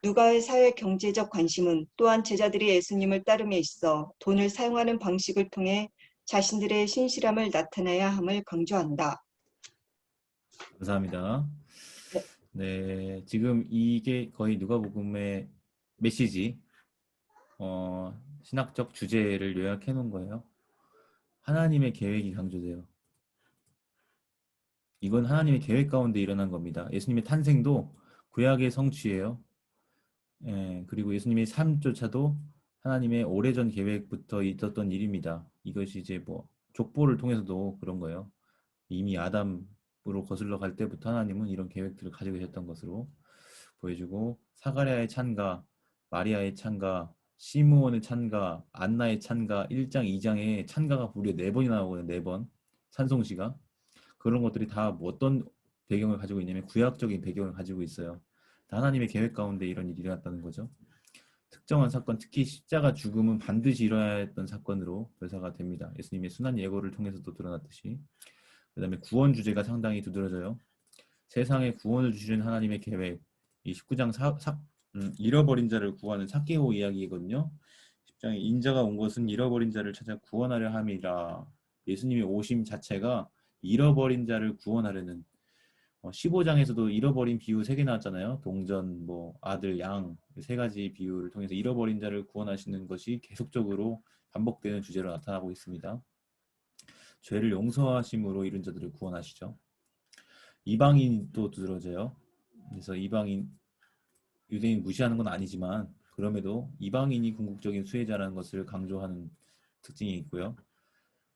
누가의 사회 경제적 관심은 또한 제자들이 예수님을 따름에 있어 돈을 사용하는 방식을 통해 자신들의 신실함을 나타내야 함을 강조한다. 감사합니다. 네, 지금 이게 거의 누가복음의 메시지, 신학적 주제를 요약해 놓은 거예요. 하나님의 계획이 강조돼요. 이건 하나님의 계획 가운데 일어난 겁니다. 예수님의 탄생도 구약의 성취예요. 예, 그리고 예수님의 삶조차도 하나님의 오래전 계획부터 있었던 일입니다. 이것이 이제 뭐 족보를 통해서도 그런 거예요. 이미 아담으로 거슬러 갈 때부터 하나님은 이런 계획들을 가지고 계셨던 것으로 보여주고, 사가랴의 찬가, 마리아의 찬가, 시므온의 찬가, 안나의 찬가, 1장, 2장에 찬가가 무려 4번이 나오거든요. 4번. 찬송시가. 그런 것들이 다 어떤 배경을 가지고 있냐면 구약적인 배경을 가지고 있어요. 하나님의 계획 가운데 이런 일이 일어났다는 거죠. 특정한 사건, 특히 십자가 죽음은 반드시 일어나야 했던 사건으로 묘사가 됩니다. 예수님의 순환 예고를 통해서도 드러났듯이. 그 다음에 구원 주제가 상당히 두드러져요. 세상에 구원을 주시는 하나님의 계획. 이 19장 잃어버린 자를 구하는 삭개오 이야기거든요. 10장에 인자가 온 것은 잃어버린 자를 찾아 구원하려 함이라. 예수님의 오심 자체가 잃어버린 자를 구원하려는, 15장에서도 잃어버린 비유 3개 나왔잖아요. 동전, 뭐 아들, 양, 3가지 비유를 통해서 잃어버린 자를 구원하시는 것이 계속적으로 반복되는 주제로 나타나고 있습니다. 죄를 용서하심으로 이른 자들을 구원하시죠. 이방인도 두드러져요. 그래서 이방인, 유대인 무시하는 건 아니지만 그럼에도 이방인이 궁극적인 수혜자라는 것을 강조하는 특징이 있고요.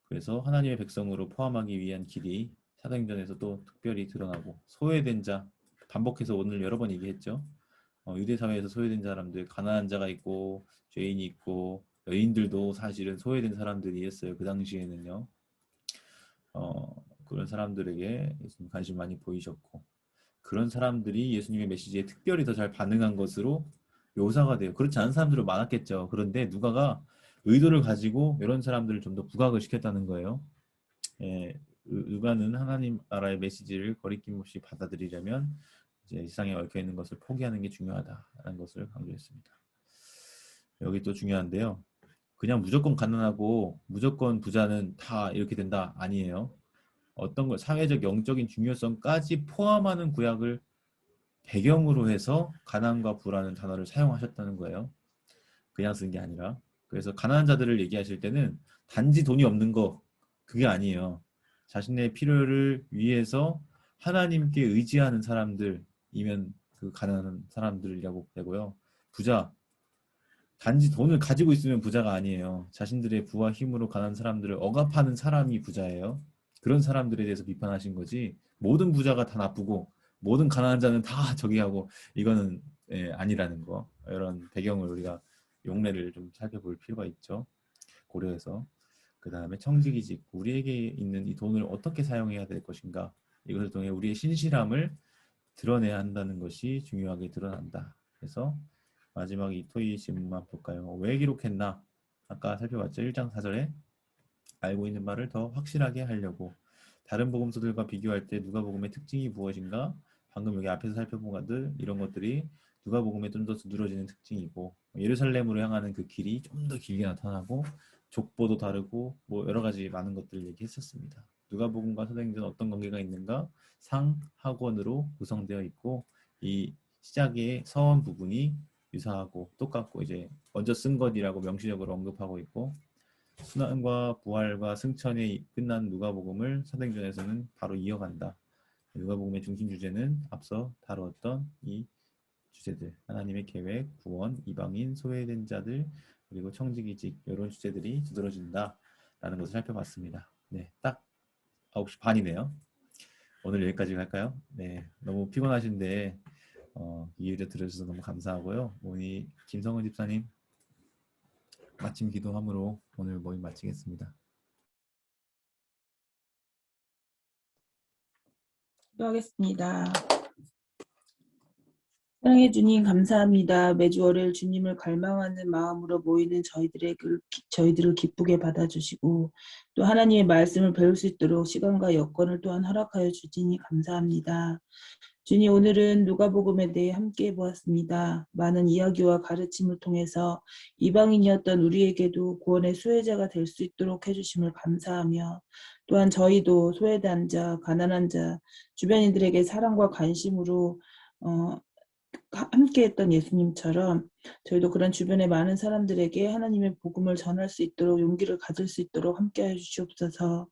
그래서 하나님의 백성으로 포함하기 위한 길이 사도행전에서도 특별히 드러나고, 소외된 자, 반복해서 오늘 여러 번 얘기했죠. 유대 사회에서 소외된 사람들, 가난한 자가 있고 죄인이 있고 여인들도 사실은 소외된 사람들이었어요. 그 당시에는요. 그런 사람들에게 예수님 관심 많이 보이셨고, 그런 사람들이 예수님의 메시지에 특별히 더 잘 반응한 것으로 묘사가 돼요. 그렇지 않은 사람들은 많았겠죠. 그런데 누가가 의도를 가지고 이런 사람들을 좀 더 부각을 시켰다는 거예요. 예, 누가는 하나님 나라의 메시지를 거리낌 없이 받아들이려면 이제 세상에 얽혀 있는 것을 포기하는 게 중요하다라는 것을 강조했습니다. 여기 또 중요한데요. 그냥 무조건 가난하고 무조건 부자는 다 이렇게 된다 아니에요. 어떤 걸 사회적 영적인 중요성까지 포함하는 구약을 배경으로 해서 가난과 부라는 단어를 사용하셨다는 거예요. 그냥 쓴 게 아니라. 그래서 가난한 자들을 얘기하실 때는 단지 돈이 없는 거, 그게 아니에요. 자신의 필요를 위해서 하나님께 의지하는 사람들이면 그 가난한 사람들이라고 되고요. 부자, 단지 돈을 가지고 있으면 부자가 아니에요. 자신들의 부와 힘으로 가난한 사람들을 억압하는 사람이 부자예요. 그런 사람들에 대해서 비판하신 거지, 모든 부자가 다 나쁘고 모든 가난한 자는 다 저기 하고, 이거는 아니라는 거. 이런 배경을 우리가 용례를 좀 살펴볼 필요가 있죠. 고려해서. 그 다음에 청지기직, 우리에게 있는 이 돈을 어떻게 사용해야 될 것인가, 이것을 통해 우리의 신실함을 드러내야 한다는 것이 중요하게 드러난다. 그래서 마지막 이 토이 질문만 볼까요? 왜 기록했나? 아까 살펴봤죠. 1장 4절에 알고 있는 바를 더 확실하게 하려고. 다른 복음서들과 비교할 때 누가복음의 특징이 무엇인가? 방금 여기 앞에서 살펴본 것들, 이런 것들이 누가복음에 좀 더 두드러지는 특징이고, 예루살렘으로 향하는 그 길이 좀 더 길게 나타나고, 족보도 다르고, 뭐 여러 가지 많은 것들을 얘기했었습니다. 누가복음과 사도행전은 어떤 관계가 있는가? 상하권으로 구성되어 있고, 이 시작의 서원 부분이 유사하고 똑같고, 이제 먼저 쓴 것이라고 명시적으로 언급하고 있고, 순환과 부활과 승천이 끝난 누가복음을 사도행전에서는 바로 이어간다. 누가복음의 중심 주제는 앞서 다루었던 이 주제들, 하나님의 계획, 구원, 이방인, 소외된 자들, 그리고 청지기직, 이런 주제들이 두드러진다라는 것을 살펴봤습니다. 네, 딱 9시 반이네요. 오늘 여기까지 할까요? 네, 너무 피곤하신데 이해를 들어주셔서 너무 감사하고요. 오늘 김성은 집사님 마침 기도함으로 오늘 모임 마치겠습니다. 기도하겠습니다. 사랑해 주님 감사합니다. 매주 월요일 주님을 갈망하는 마음으로 모이는 저희들을 기쁘게 받아주시고, 또 하나님의 말씀을 배울 수 있도록 시간과 여건을 또한 허락하여 주시니 감사합니다. 주님, 오늘은 누가복음에 대해 함께 보았습니다. 많은 이야기와 가르침을 통해서 이방인이었던 우리에게도 구원의 수혜자가 될 수 있도록 해주심을 감사하며, 또한 저희도 소외된 자, 가난한 자, 주변인들에게 사랑과 관심으로 함께했던 예수님처럼 저희도 그런 주변의 많은 사람들에게 하나님의 복음을 전할 수 있도록 용기를 가질 수 있도록 함께해 주시옵소서.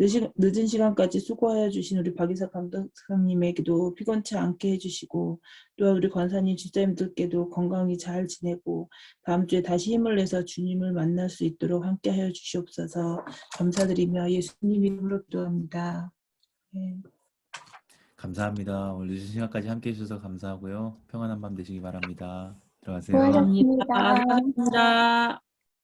늦은 시간까지 수고하여 주신 우리 박이사 감독님에게도 피곤치 않게 해주시고, 또한 우리 권사님 집사님들께도 건강히 잘 지내고 다음 주에 다시 힘을 내서 주님을 만날 수 있도록 함께하여 주시옵소서. 감사드리며 예수님 이름으로 기도합니다. 네. 감사합니다. 오늘 늦은 시간까지 함께 해주셔서 감사하고요. 평안한 밤 되시기 바랍니다. 들어가세요. 감사합니다. 수고하셨습니다.